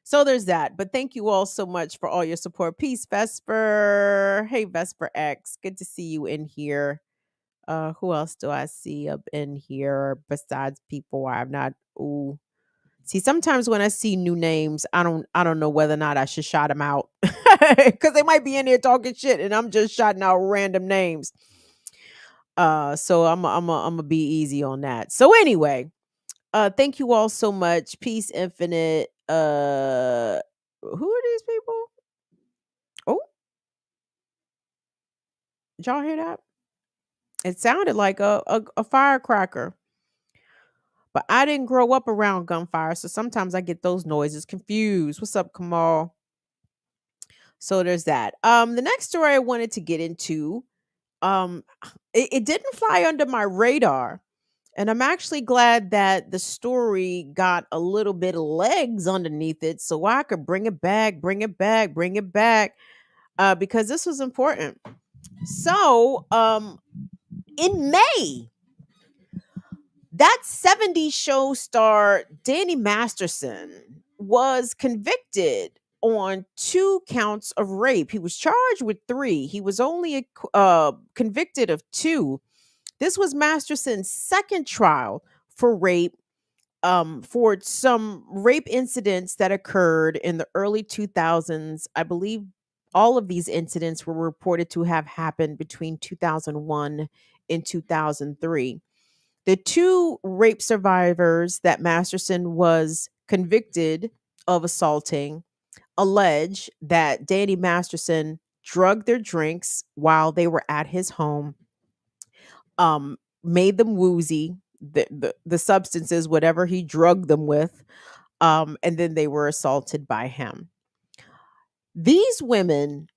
So there's that. But thank you all so much for all your support. Peace, Vesper. Hey, Vesper X. Good to see you in here. Who else do I see up in here besides people I'm not? Ooh. See, sometimes when I see new names, I don't know whether or not I should shout them out because they might be in there talking shit, and I'm just shouting out random names. So I'm gonna be easy on that. So anyway, thank you all so much. Peace Infinite. Who are these people? Oh, did y'all hear that? It sounded like a firecracker. But I didn't grow up around gunfire, so sometimes I get those noises confused. What's up, Kamal? So there's that. The next story I wanted to get into, it didn't fly under my radar. And I'm actually glad that the story got a little bit of legs underneath it so I could bring it back, because this was important. So, in May, that 70s show star Danny Masterson was convicted on 2 counts of rape. He was charged with 3. He was only convicted of 2. This was Masterson's second trial for rape, for some rape incidents that occurred in the early 2000s. I believe all of these incidents were reported to have happened between 2001 and 2003. The 2 rape survivors that Masterson was convicted of assaulting allege that Danny Masterson drugged their drinks while they were at his home, made them woozy, the substances, whatever he drugged them with, and then they were assaulted by him. These women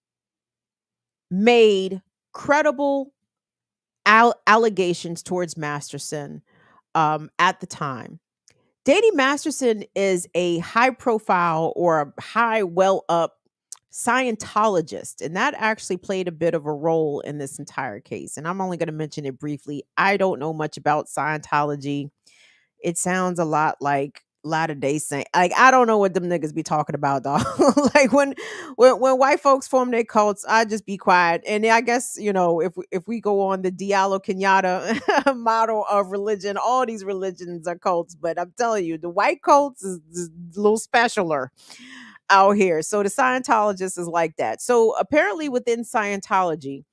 made credible allegations towards Masterson at the time. Danny Masterson is a high profile or a high well up Scientologist, and that actually played a bit of a role in this entire case. And I'm only going to mention it briefly. I don't know much about Scientology. It sounds a lot like Latter-day Saint. Like, I don't know what them niggas be talking about, dog. Like when white folks form their cults, I just be quiet. And I guess, if we go on the Diallo Kenyatta model of religion, all these religions are cults. But I'm telling you, the white cults is a little specialer out here. So the Scientologist is like that. So apparently within Scientology,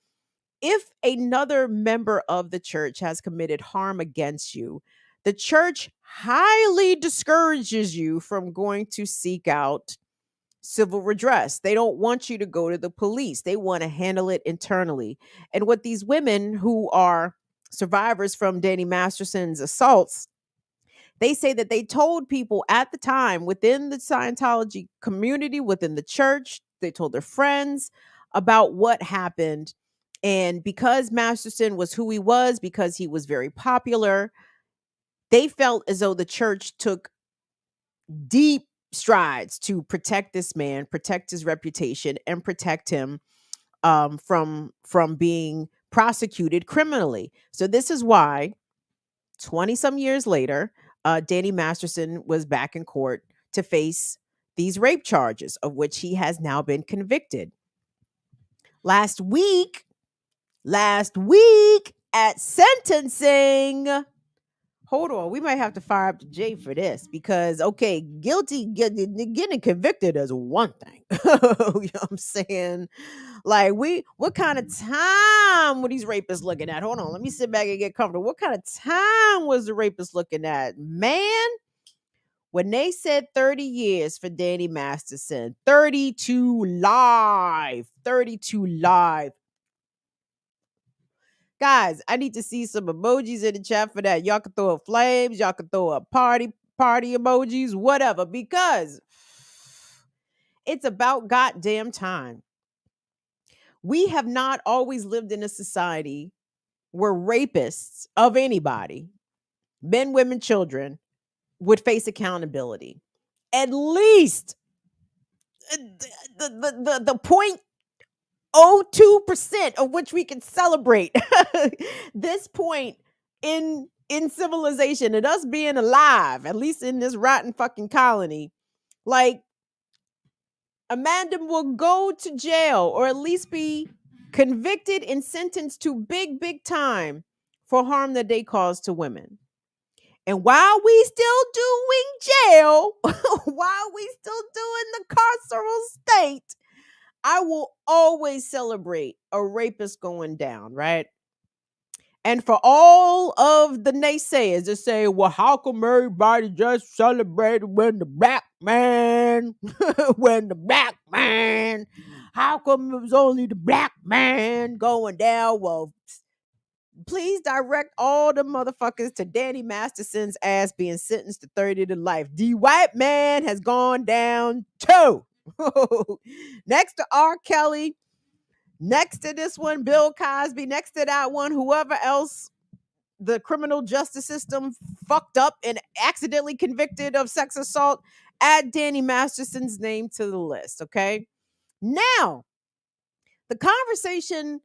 if another member of the church has committed harm against you, the church highly discourages you from going to seek out civil redress. They don't want you to go to the police. They want to handle it internally. And what these women who are survivors from Danny Masterson's assaults, they say that they told people at the time within the Scientology community, within the church, they told their friends about what happened. And because Masterson was who he was, because he was very popular, they felt as though the church took deep strides to protect this man, protect his reputation, and protect him from being prosecuted criminally. So this is why 20 some years later, Danny Masterson was back in court to face these rape charges, of which he has now been convicted. Last week at sentencing, hold on, we might have to fire up the J for this because, okay, getting convicted is one thing. You know what I'm saying? Like, what kind of time were these rapists looking at? Hold on, let me sit back and get comfortable. What kind of time was the rapist looking at? Man, when they said 30 years for Danny Masterson, 32 live. Guys, I need to see some emojis in the chat for that. Y'all can throw up flames, y'all can throw up party emojis, whatever, because it's about goddamn time. We have not always lived in a society where rapists of anybody, men, women, children, would face accountability. At least the 0.02% of which we can celebrate this point in civilization and us being alive, at least in this rotten fucking colony. Like, Amanda will go to jail or at least be convicted and sentenced to big time for harm that they caused to women. And while we still doing jail, while we still doing the carceral state, I will always celebrate a rapist going down, right? And for all of the naysayers that say, well, how come everybody just celebrated when the black man, how come it was only the black man going down? Well, please direct all the motherfuckers to Danny Masterson's ass being sentenced to 30 to life. The white man has gone down too. Next to R. Kelly, next to this one, Bill Cosby, next to that one, whoever else the criminal justice system fucked up and accidentally convicted of sex assault, add Danny Masterson's name to the list, okay? Now, the conversation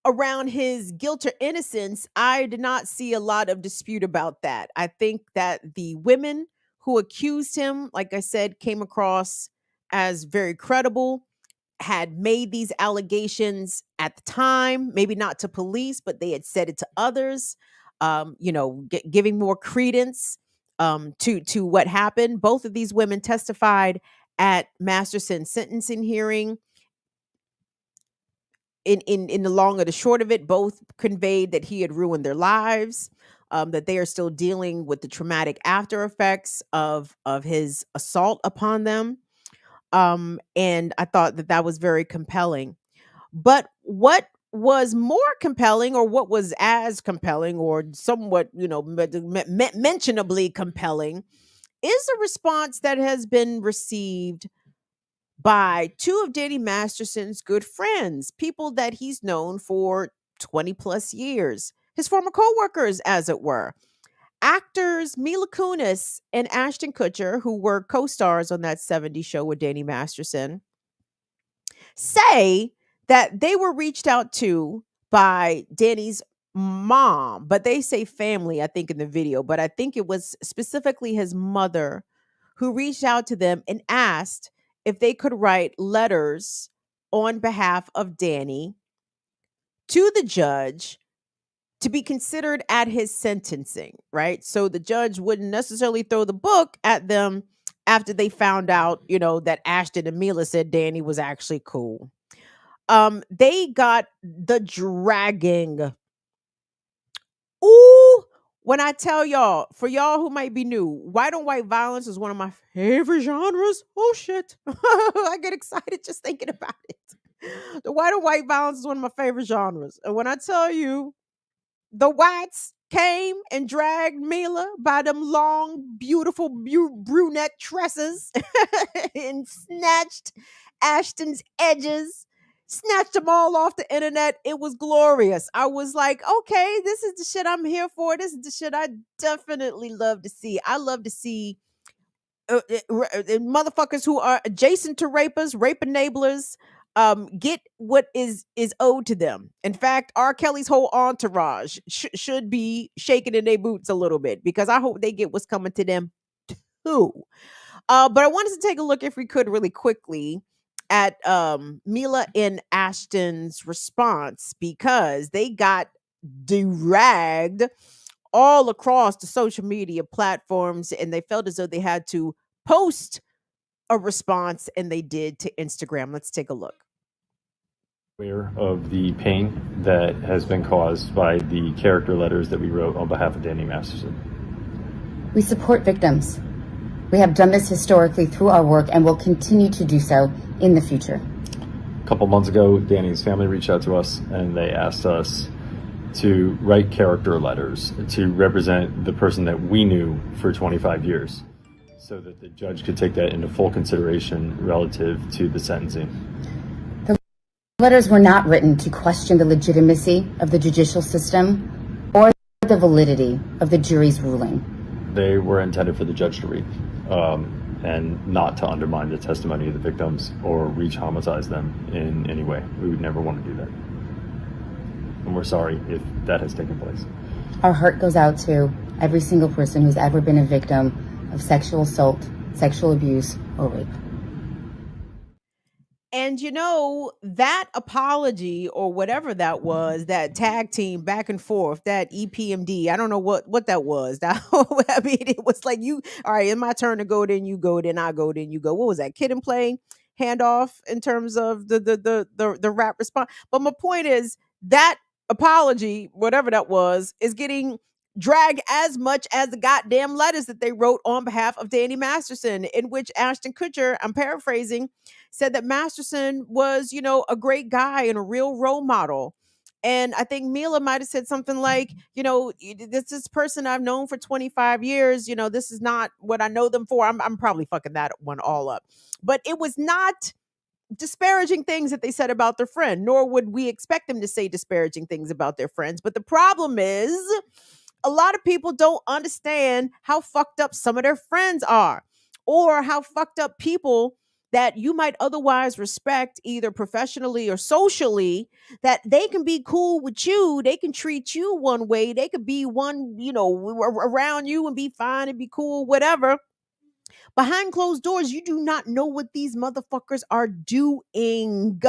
around his guilt or innocence, I did not see a lot of dispute about that. I think that the women who accused him, like I said, came across as very credible, had made these allegations at the time, maybe not to police, but they had said it to others, giving more credence to what happened. Both of these women testified at Masterson's sentencing hearing. In the long or the short of it, both conveyed that he had ruined their lives, that they are still dealing with the traumatic after effects of his assault upon them. And I thought that was very compelling. But what was more compelling, or what was as compelling, or somewhat, mentionably compelling, is a response that has been received by two of Danny Masterson's good friends, people that he's known for 20 plus years, his former co-workers, as it were. Actors Mila Kunis and Ashton Kutcher, who were co-stars on that 70s show with Danny Masterson, say that they were reached out to by Danny's mom, but they say family, I think, in the video, but I think it was specifically his mother who reached out to them and asked if they could write letters on behalf of Danny to the judge to be considered at his sentencing, right? So the judge wouldn't necessarily throw the book at them after they found out, that Ashton and Mila said Danny was actually cool. They got the dragging. Ooh, when I tell y'all, for y'all who might be new, white on white violence is one of my favorite genres. Oh shit. I get excited just thinking about it. The white on white violence is one of my favorite genres. And when I tell you the whites came and dragged Mila by them long, beautiful brunette tresses and snatched Ashton's edges, snatched them all off the internet. It was glorious. I was like, okay, this is the shit I'm here for. This is the shit I definitely love to see. I love to see motherfuckers who are adjacent to rapers, rape enablers, get what is owed to them. In fact, R. Kelly's whole entourage should be shaking in their boots a little bit, because I hope they get what's coming to them too. But I wanted to take a look, if we could, really quickly at Mila and Ashton's response, because they got dragged all across the social media platforms, and they felt as though they had to post a response, and they did, to Instagram. Let's take a look. Aware of the pain that has been caused by the character letters that we wrote on behalf of Danny Masterson. We support victims. We have done this historically through our work and will continue to do so in the future. A couple months ago, Danny's family reached out to us and they asked us to write character letters to represent the person that we knew for 25 years, so that the judge could take that into full consideration relative to the sentencing. The letters were not written to question the legitimacy of the judicial system or the validity of the jury's ruling. They were intended for the judge to read, and not to undermine the testimony of the victims or re-traumatize them in any way. We would never want to do that. And we're sorry if that has taken place. Our heart goes out to every single person who's ever been a victim of sexual assault, sexual abuse, or rape. And that apology, or whatever that was, that tag team back and forth, that EPMD, I don't know what that was. I mean, it was like, all right, it's my turn to go, then you go, then I go, then you go. What was that, Kid and Play handoff in terms of the rap response? But my point is, that apology, whatever that was, is getting dragged as much as the goddamn letters that they wrote on behalf of Danny Masterson, in which Ashton Kutcher, I'm paraphrasing, said that Masterson was, a great guy and a real role model. And I think Mila might have said something like, this person I've known for 25 years, this is not what I know them for. I'm probably fucking that one all up. But it was not disparaging things that they said about their friend, nor would we expect them to say disparaging things about their friends. But the problem is, a lot of people don't understand how fucked up some of their friends are, or how fucked up people that you might otherwise respect, either professionally or socially, that they can be cool with you. They can treat you one way. They could be one, around you and be fine and be cool, whatever. Behind closed doors, you do not know what these motherfuckers are doing.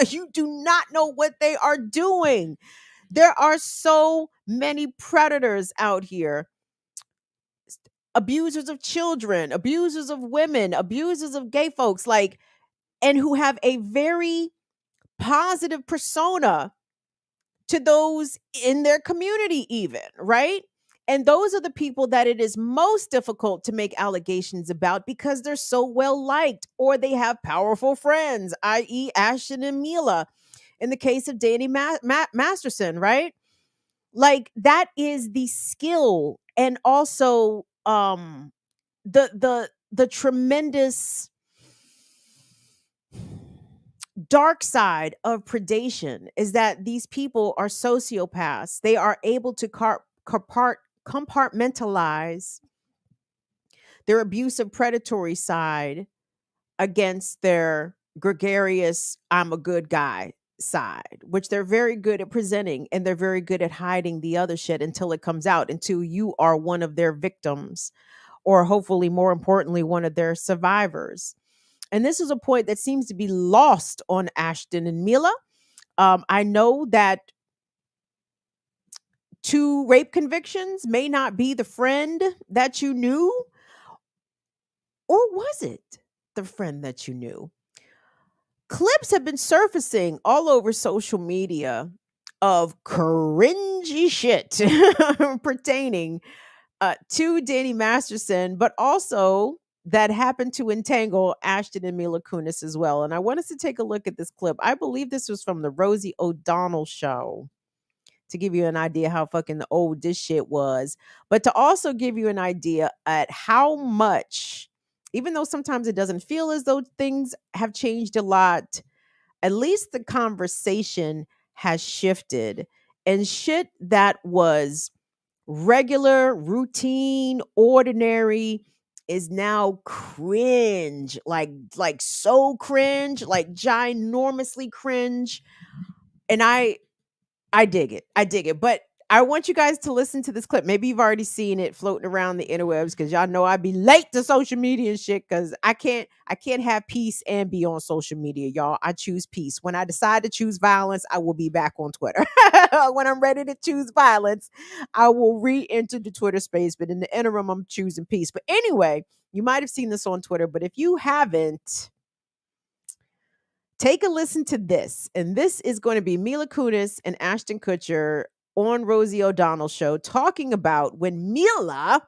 You do not know what they are doing. There are so many predators out here. Abusers of children, abusers of women, abusers of gay folks, and who have a very positive persona to those in their community even, right? And those are the people that it is most difficult to make allegations about, because they're so well liked, or they have powerful friends, i.e. Ashton and Mila, in the case of Danny Masterson, right? Like, that is the skill, and also the tremendous dark side of predation is that these people are sociopaths. They are able to compartmentalize their abusive predatory side against their gregarious I'm a good guy side, which they're very good at presenting, and they're very good at hiding the other shit until it comes out, until you are one of their victims, or hopefully, more importantly, one of their survivors. And this is a point that seems to be lost on Ashton and Mila. I know that 2 rape convictions may not be the friend that you knew, or was it the friend that you knew? Clips have been surfacing all over social media of cringy shit pertaining to Danny Masterson, but also that happened to entangle Ashton and Mila Kunis as well. And I want us to take a look at this clip. I believe this was from the Rosie O'Donnell show, to give you an idea how fucking old this shit was, but to also give you an idea at how much, even though sometimes it doesn't feel as though things have changed a lot, at least the conversation has shifted, and shit that was regular, routine, ordinary is now cringe, like so cringe, like ginormously cringe. And I dig it. I dig it. But I want you guys to listen to this clip. Maybe you've already seen it floating around the interwebs, because y'all know I'd be late to social media and shit, because I can't have peace and be on social media, y'all. I choose peace. When I decide to choose violence, I will be back on Twitter. When I'm ready to choose violence, I will re-enter the Twitter space. But in the interim, I'm choosing peace. But anyway, you might have seen this on Twitter, but if you haven't, take a listen to this. And this is going to be Mila Kunis and Ashton Kutcher on Rosie O'Donnell's show, talking about when Mila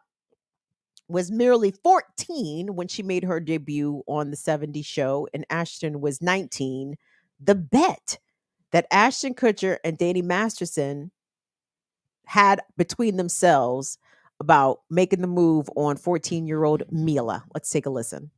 was merely 14 when she made her debut on the 70s show, and Ashton was 19. The bet that Ashton Kutcher and Danny Masterson had between themselves about making the move on 14-year-old Mila. Let's take a listen.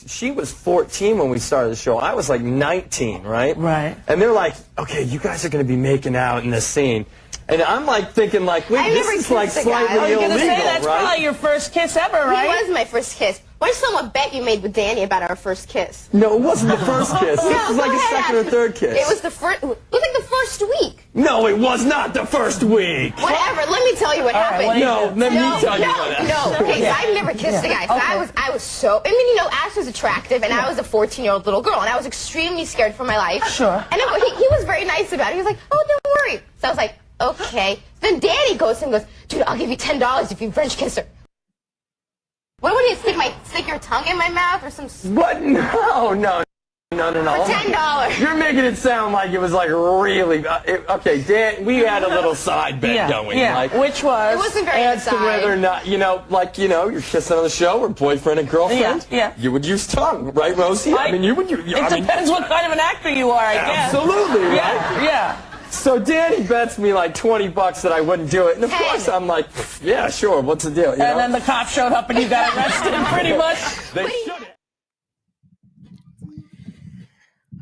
She was 14 when we started the show. I was like 19, right? Right. And they're like, okay, you guys are going to be making out in this scene. And I'm like thinking like, wait, this is like slightly illegal, I was gonna say, that's right? probably your first kiss ever, right? It was my first kiss. Why someone bet you made with Danny about our first kiss? No, it wasn't the first kiss. No, This was like go a ahead, second or Ashton. third kiss. It was the first. It was like the first week. No, it was not the first week. Whatever. Let me tell you what happened. No, let me tell you what happened. No. Okay, so I've never kissed a guy. So I was so. I mean, you know, Ash was attractive, and I was a 14-year-old little girl, and I was extremely scared for my life. Sure. And he was very nice about it. He was like, "Oh, don't worry." So I was like, "Okay." Then Danny goes and goes, "Dude, I'll give you $10 if you French kiss her." What would you stick your tongue in my mouth or some? What? No. For $10. You're making it sound like it was like really. Okay, Dan, we had a little side bet going. Yeah. Like, Which was? It wasn't very as to whether or not, you're kissing on the show or boyfriend and girlfriend. Yeah. You would use tongue, right, Rosie? I mean, you would. It depends what kind of an actor you are, I guess. Absolutely, right? Yeah. So Danny bets me like $20 that I wouldn't do it, and of course I'm like, yeah, sure. What's the deal? You know? And then the cop showed up and you got arrested, pretty much. They should.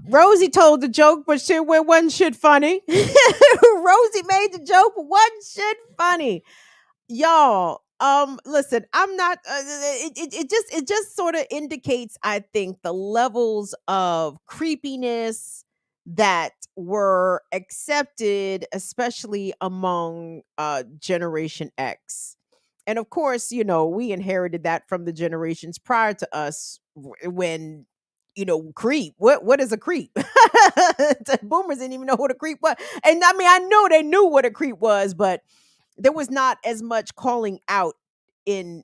Rosie told the joke, but wasn't shit funny. Rosie made the joke, but wasn't shit funny. Y'all, listen, I'm not, it just sort of indicates, I think, the levels of creepiness that were accepted, especially among Generation X. And of course, we inherited that from the generations prior to us, when creep. What is a creep? Boomers didn't even know what a creep was. And I mean, I know they knew what a creep was, but there was not as much calling out in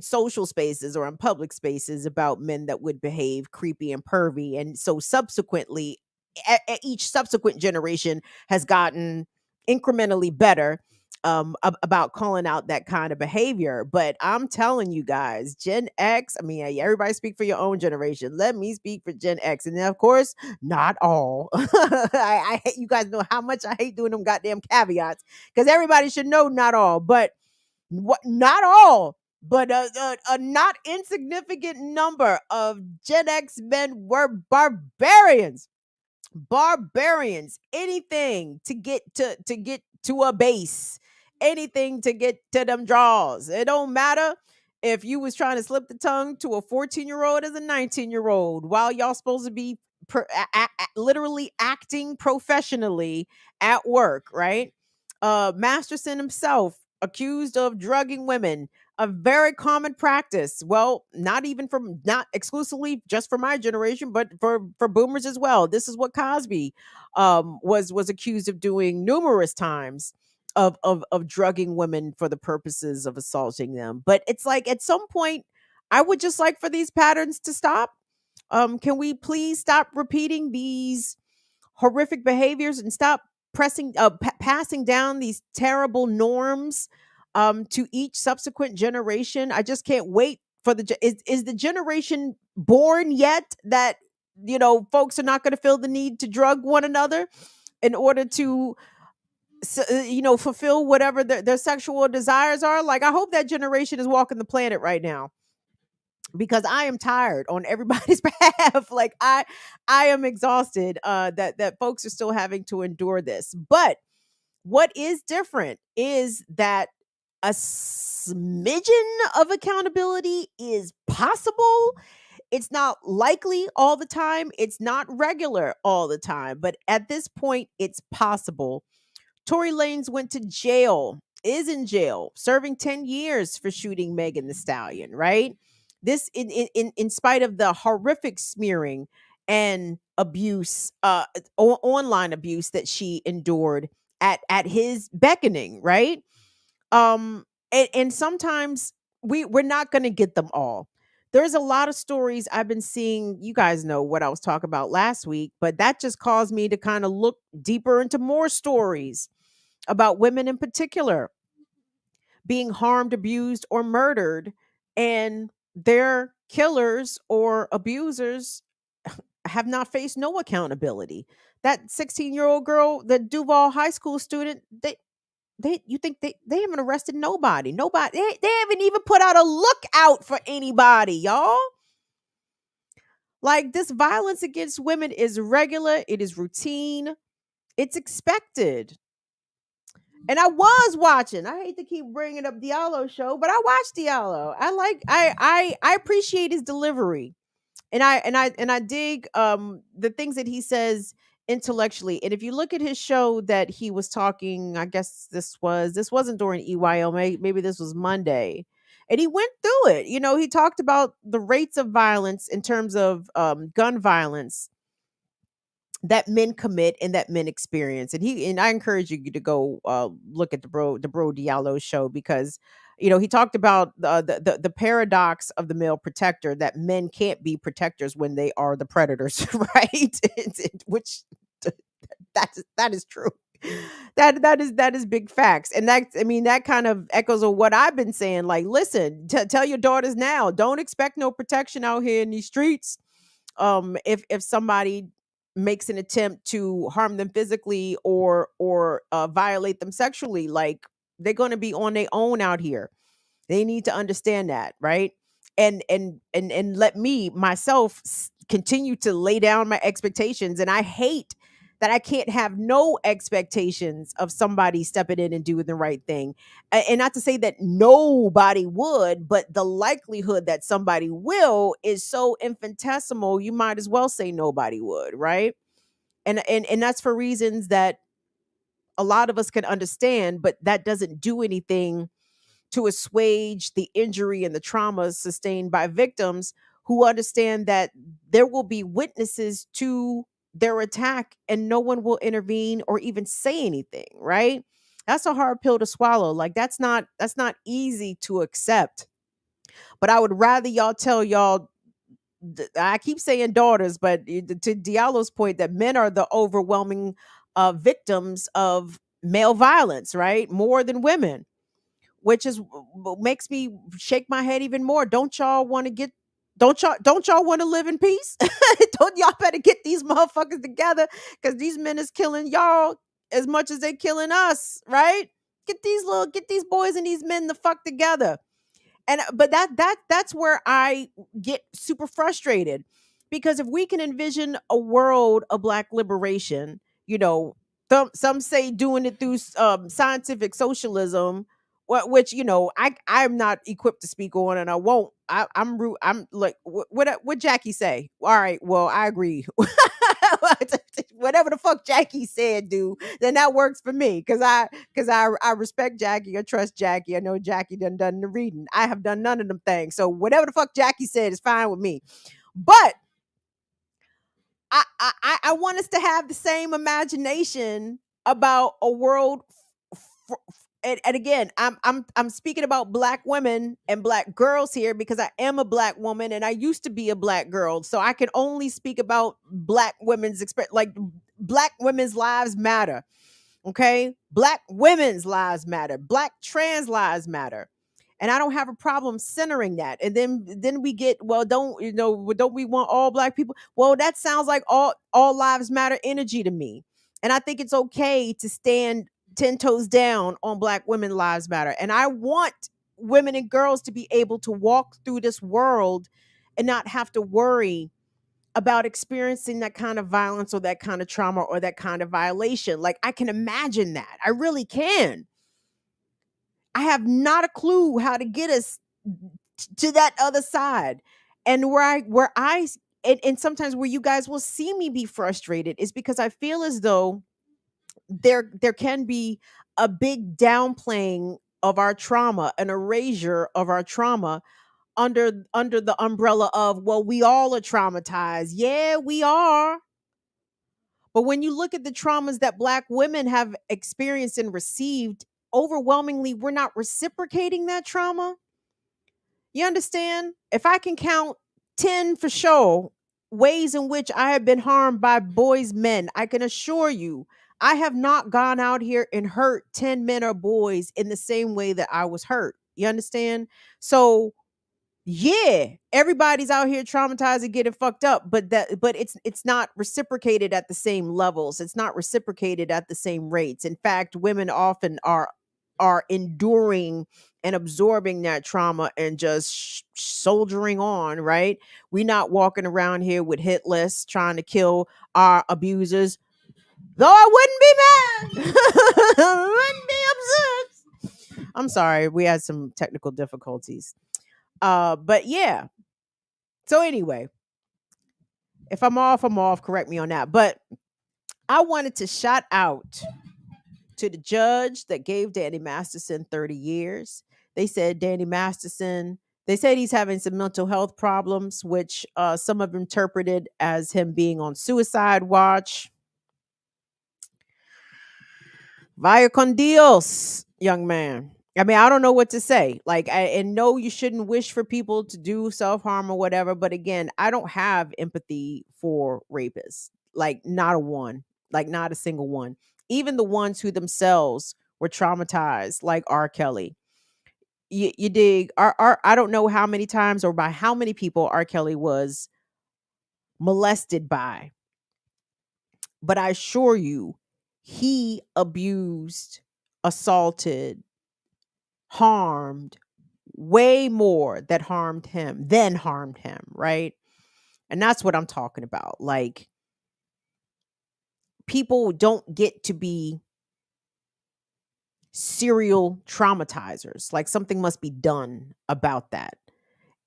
social spaces or in public spaces about men that would behave creepy and pervy. And so subsequently, each subsequent generation has gotten incrementally better about calling out that kind of behavior. But I'm telling you guys, Gen X, I mean, everybody speak for your own generation. Let me speak for Gen X. And then, of course, not all. I hate, you guys know how much I hate doing them goddamn caveats, because everybody should know not all. But not all. But a not insignificant number of Gen X men were barbarians. Anything to get to a base, anything to get to them draws. It don't matter if you was trying to slip the tongue to a 14-year-old as a 19-year-old while y'all supposed to be literally acting professionally at work, right? Masterson himself accused of drugging women, a very common practice. Well, not exclusively just for my generation, but for boomers as well. This is what Cosby was accused of doing numerous times, of drugging women for the purposes of assaulting them. But it's like, at some point, I would just like for these patterns to stop. Can we please stop repeating these horrific behaviors and stop passing down these terrible norms to each subsequent generation? I just can't wait for is the generation born yet that folks are not going to feel the need to drug one another in order to fulfill whatever their sexual desires are? Like, I hope that generation is walking the planet right now. because I am tired on everybody's behalf. Like I am exhausted that folks are still having to endure this. But what is different is that a smidgen of accountability is possible. It's not likely all the time. It's not regular all the time, but at this point it's possible. Tory Lanez went to jail, is in jail, serving 10 years for shooting Megan the Stallion, right? This in spite of the horrific smearing and abuse, online abuse that she endured at his beckoning, right? And sometimes we're not going to get them all. There's a lot of stories I've been seeing. You guys know what I was talking about last week, but that just caused me to kind of look deeper into more stories about women in particular being harmed, abused, or murdered, and their killers or abusers have not faced no accountability. That 16-year-old girl, the Duval High School student, they you think they haven't arrested nobody. Nobody. They haven't even put out a lookout for anybody, y'all. Like, this violence against women is regular, it is routine, it's expected. And I was watching. I hate to keep bringing up Diallo show, but I watched Diallo. I appreciate his delivery, and I dig the things that he says intellectually. And if you look at his show that he was talking, I guess this wasn't during EYO, maybe this was Monday, and he went through it. You know, he talked about the rates of violence in terms of gun violence that men commit and that men experience. And I encourage you to go look at the bro Diallo show, because he talked about the paradox of the male protector, that men can't be protectors when they are the predators. Right? Which that is true. That is big facts. And that kind of echoes of what I've been saying. Like, listen, tell your daughters now, don't expect no protection out here in these streets. If somebody makes an attempt to harm them physically or violate them sexually, like, they're going to be on their own out here. They need to understand that, right? And let me myself continue to lay down my expectations. And I hate that I can't have no expectations of somebody stepping in and doing the right thing. And not to say that nobody would, but the likelihood that somebody will is so infinitesimal, you might as well say nobody would, right? And that's for reasons that a lot of us can understand, but that doesn't do anything to assuage the injury and the traumas sustained by victims who understand that there will be witnesses to their attack and no one will intervene or even say anything, right? That's a hard pill to swallow. Like, that's not easy to accept. But I would rather y'all tell y'all, I keep saying daughters, but to Diallo's point, that men are the overwhelming victims of male violence, right? More than women, which is makes me shake my head even more. Don't y'all want to get? Don't y'all want to live in peace? Don't y'all better get these motherfuckers together, because these men is killing y'all as much as they killing us, right? Get these boys and these men the fuck together. And but that's where I get super frustrated, because if we can envision a world of black liberation, some say doing it through scientific socialism, which I'm not equipped to speak on, and I won't. I'm like, what Jackie say? All right, well, I agree. Whatever the fuck Jackie said, dude, then that works for me, because I respect Jackie. I trust Jackie. I know Jackie done the reading. I have done none of them things. So whatever the fuck Jackie said is fine with me. But I want us to have the same imagination about a world. And again, I'm speaking about black women and black girls here, because I am a black woman and I used to be a black girl, so I can only speak about black women's experience. Like, black women's lives matter, okay? Black women's lives matter. Black trans lives matter. And I don't have a problem centering that. And then we get, well, don't we want all black people? Well, that sounds like all lives matter energy to me. And I think it's okay to stand 10 toes down on black women lives matter. And I want women and girls to be able to walk through this world and not have to worry about experiencing that kind of violence or that kind of trauma or that kind of violation. Like, I can imagine that. I really can. I have not a clue how to get us to that other side. And and sometimes where you guys will see me be frustrated is because I feel as though there can be a big downplaying of our trauma, an erasure of our trauma under the umbrella of, well, we all are traumatized. Yeah, we are. But when you look at the traumas that Black women have experienced and received, overwhelmingly, we're not reciprocating that trauma. You understand? If I can count 10 for sure ways in which I have been harmed by boys, men, I can assure you, I have not gone out here and hurt 10 men or boys in the same way that I was hurt. You understand? So yeah, everybody's out here traumatized and getting fucked up, but it's not reciprocated at the same levels. It's not reciprocated at the same rates. In fact, women often are enduring and absorbing that trauma and just soldiering on, right? We're not walking around here with hit lists trying to kill our abusers. Though I wouldn't be mad. I wouldn't be upset. I'm sorry, we had some technical difficulties. But yeah. So anyway, if I'm off, I'm off. Correct me on that. But I wanted to shout out to the judge that gave Danny Masterson 30 years. They said they said he's having some mental health problems, which some have interpreted as him being on suicide watch. Vaya con Dios, young man. I mean, I don't know what to say. Like, and no, you shouldn't wish for people to do self-harm or whatever. But again, I don't have empathy for rapists. Like, not a one. Like, not a single one. Even the ones who themselves were traumatized, like R. Kelly. You dig? I don't know how many times or by how many people R. Kelly was molested by. But I assure you, he abused, assaulted, harmed way more than harmed him, right? And that's what I'm talking about. Like, people don't get to be serial traumatizers. Like, something must be done about that.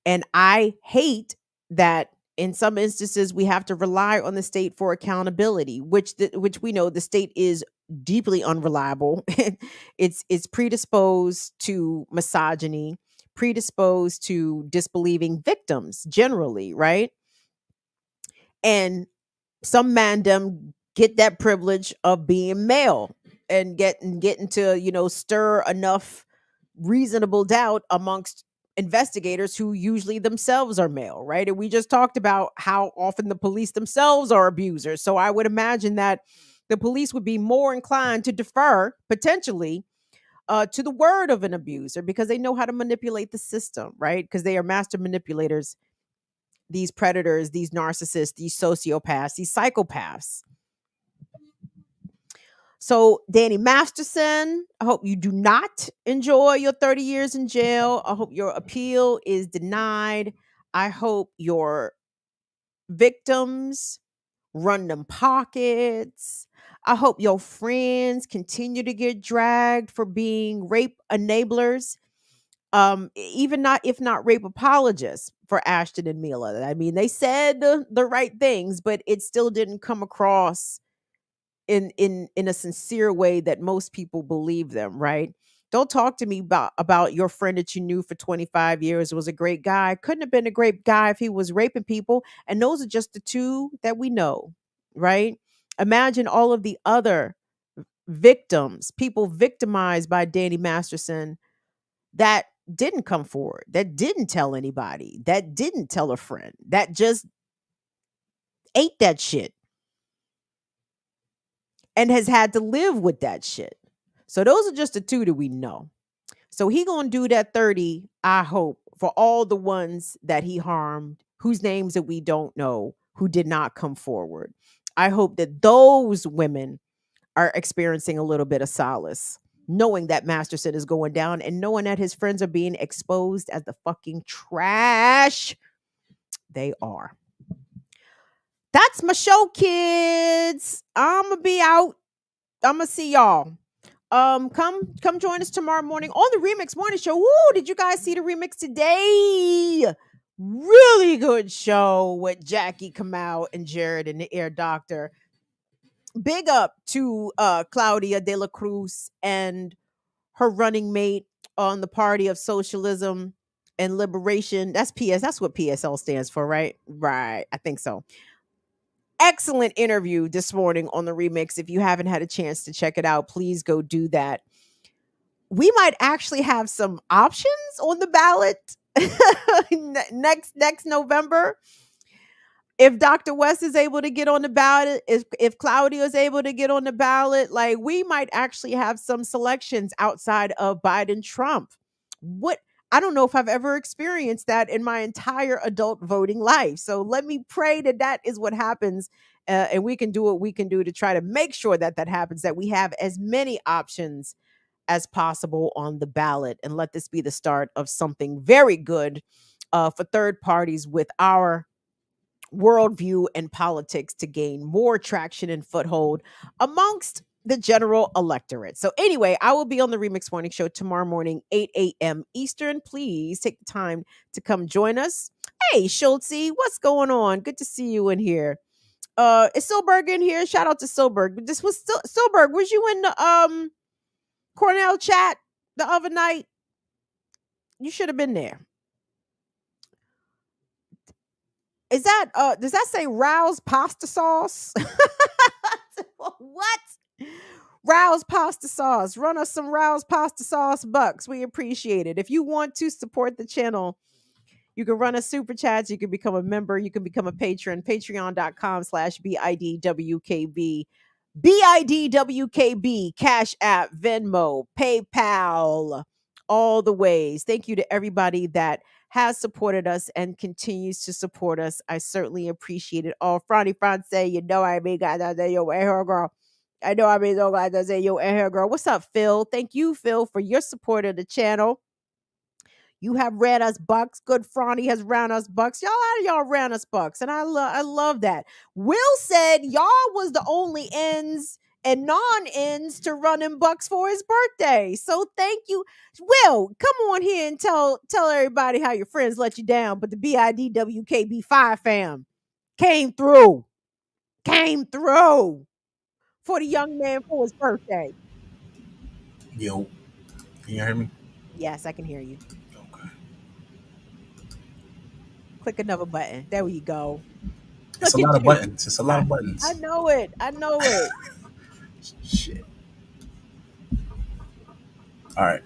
And I hate that in some instances we have to rely on the state for accountability, which we know the state is deeply unreliable. It's predisposed to misogyny, predisposed to disbelieving victims generally, right? And some mandem get that privilege of being male and getting to stir enough reasonable doubt amongst investigators who usually themselves are male, right? And we just talked about how often the police themselves are abusers. So I would imagine that the police would be more inclined to defer potentially to the word of an abuser because they know how to manipulate the system, right? Because they are master manipulators, these predators, these narcissists, these sociopaths, these psychopaths. So, Danny Masterson, I hope you do not enjoy your 30 years in jail. I hope your appeal is denied. I hope your victims run them pockets. I hope your friends continue to get dragged for being rape enablers. Even not, if not rape apologists for Ashton and Mila. I mean, they said the right things, but it still didn't come across in a sincere way that most people believe them, right? Don't talk to me about your friend that you knew for 25 years was a great guy. Couldn't have been a great guy if he was raping people. And those are just the two that we know, right? Imagine all of the other victims, people victimized by Danny Masterson that didn't come forward, that didn't tell anybody, that didn't tell a friend, that just ate that shit and has had to live with that shit. So those are just the two that we know. So he gonna do that 30, I hope, for all the ones that he harmed, whose names that we don't know, who did not come forward. I hope that those women are experiencing a little bit of solace knowing that Masterson is going down and knowing that his friends are being exposed as the fucking trash they are. That's my show, kids. I'ma be out. I'ma see y'all. Come join us tomorrow morning on the Remix Morning Show. Woo! Did you guys see the remix today? Really good show with Jackie Kamau and Jared and the Air Doctor. Big up to Claudia de la Cruz and her running mate on the Party of Socialism and Liberation. That's PS. That's what PSL stands for, right? Right. I think so. Excellent interview this morning on the remix. If you haven't had a chance to check it out, please go do that. We might actually have some options on the ballot next November. If Dr. West is able to get on the ballot, if Claudia is able to get on the ballot, like we might actually have some selections outside of Biden Trump. What I don't know if I've ever experienced that in my entire adult voting life. So let me pray that that is what happens. And we can do what we can do to try to make sure that that happens, that we have as many options as possible on the ballot. And let this be the start of something very good for third parties with our worldview and politics to gain more traction and foothold amongst the general electorate. So anyway, I will be on the Remix Morning Show tomorrow morning, 8 a.m. Eastern. Please take the time to come join us. Hey, Schultze, what's going on? Good to see you in here. Is Silberg in here? Shout out to Silberg. This was Silberg. Was you in the Cornell chat the other night? You should have been there. Is that does that say Rouse pasta sauce? What? Rouse pasta sauce. Run us some Rouse pasta sauce bucks. We appreciate it. If you want to support the channel, you can run a super chat. You can become a member. You can become a patron. Patreon.com/BIDWKB. BIDWKB, Cash App, Venmo, PayPal, all the ways. Thank you to everybody that has supported us and continues to support us. I certainly appreciate it. Oh, Franny France, you know I mean, God, yo, her girl. I know I mean, oh, God, say yo, her girl. What's up, Phil? Thank you, Phil, for your support of the channel. You have ran us bucks. Good Franny has ran us bucks. Y'all ran us bucks. And I love that. Will said y'all was the only ends and non-ends to run in bucks for his birthday. So thank you. Will, come on here and tell everybody how your friends let you down. But the BIDWKB5 fam came through for the young man for his birthday. Yo, can you hear me? Yes, I can hear you. Okay. Click another button. There we go. It's a lot of buttons. It's a lot of buttons. I know it. Shit. All right.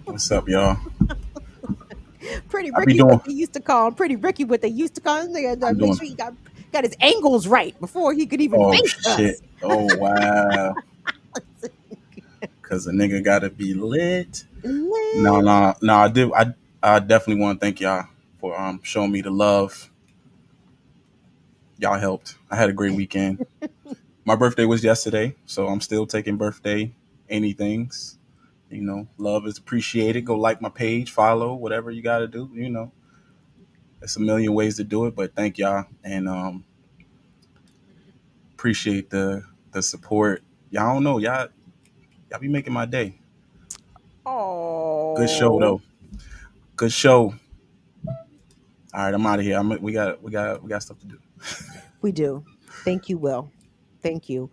What's up, y'all? Pretty Ricky, what they used to call him. Pretty Ricky, what they used to call him. Make sure he got his angles right before he could even face shit. us. Oh, wow. Because a nigga got to be lit. No. I definitely want to thank y'all for showing me the love. Y'all helped. I had a great weekend. My birthday was yesterday, so I'm still taking birthday anythings. You know, love is appreciated. Go like my page, follow, whatever you got to do. You know, there's a million ways to do it, but thank y'all and appreciate the support. Y'all don't know, y'all be making my day. Oh, good show though. Good show. All right, I'm out of here. We got stuff to do. We do. Thank you, Will. Thank you.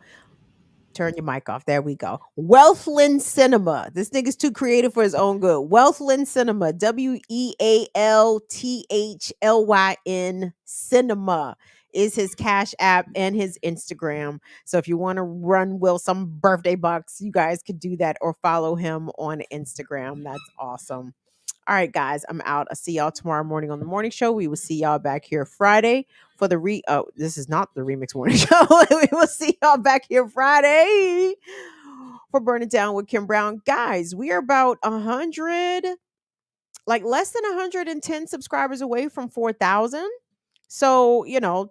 Turn your mic off. There we go. Wealthland Cinema. This nigga's too creative for his own good. Wealthland Cinema. WEALTHLYN Cinema is his Cash App and his Instagram. So if you want to run Will some birthday bucks, you guys could do that or follow him on Instagram. That's awesome. All right, guys, I'm out. I'll see y'all tomorrow morning on the morning show. We will see y'all back here Friday for the this is not the Remix Morning Show. We will see y'all back here Friday for Burn It Down with Kim Brown. Guys, we are about 100, like less than 110 subscribers away from 4,000. So, you know,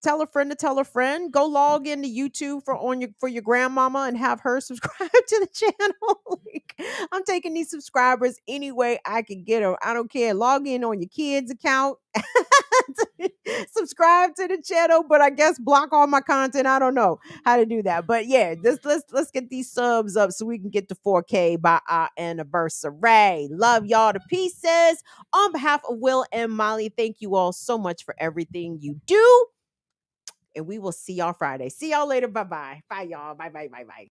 tell a friend to tell a friend. Go log into YouTube for your grandmama and have her subscribe to the channel. Like, I'm taking these subscribers any way I can get them. I don't care. Log in on your kids' account. Subscribe to the channel, but I guess block all my content. I don't know how to do that. But yeah, let's get these subs up so we can get to 4K by our anniversary. Love y'all to pieces. On behalf of Will and Molly, thank you all so much for everything you do. And we will see y'all Friday. See y'all later. Bye-bye. Bye, y'all. Bye.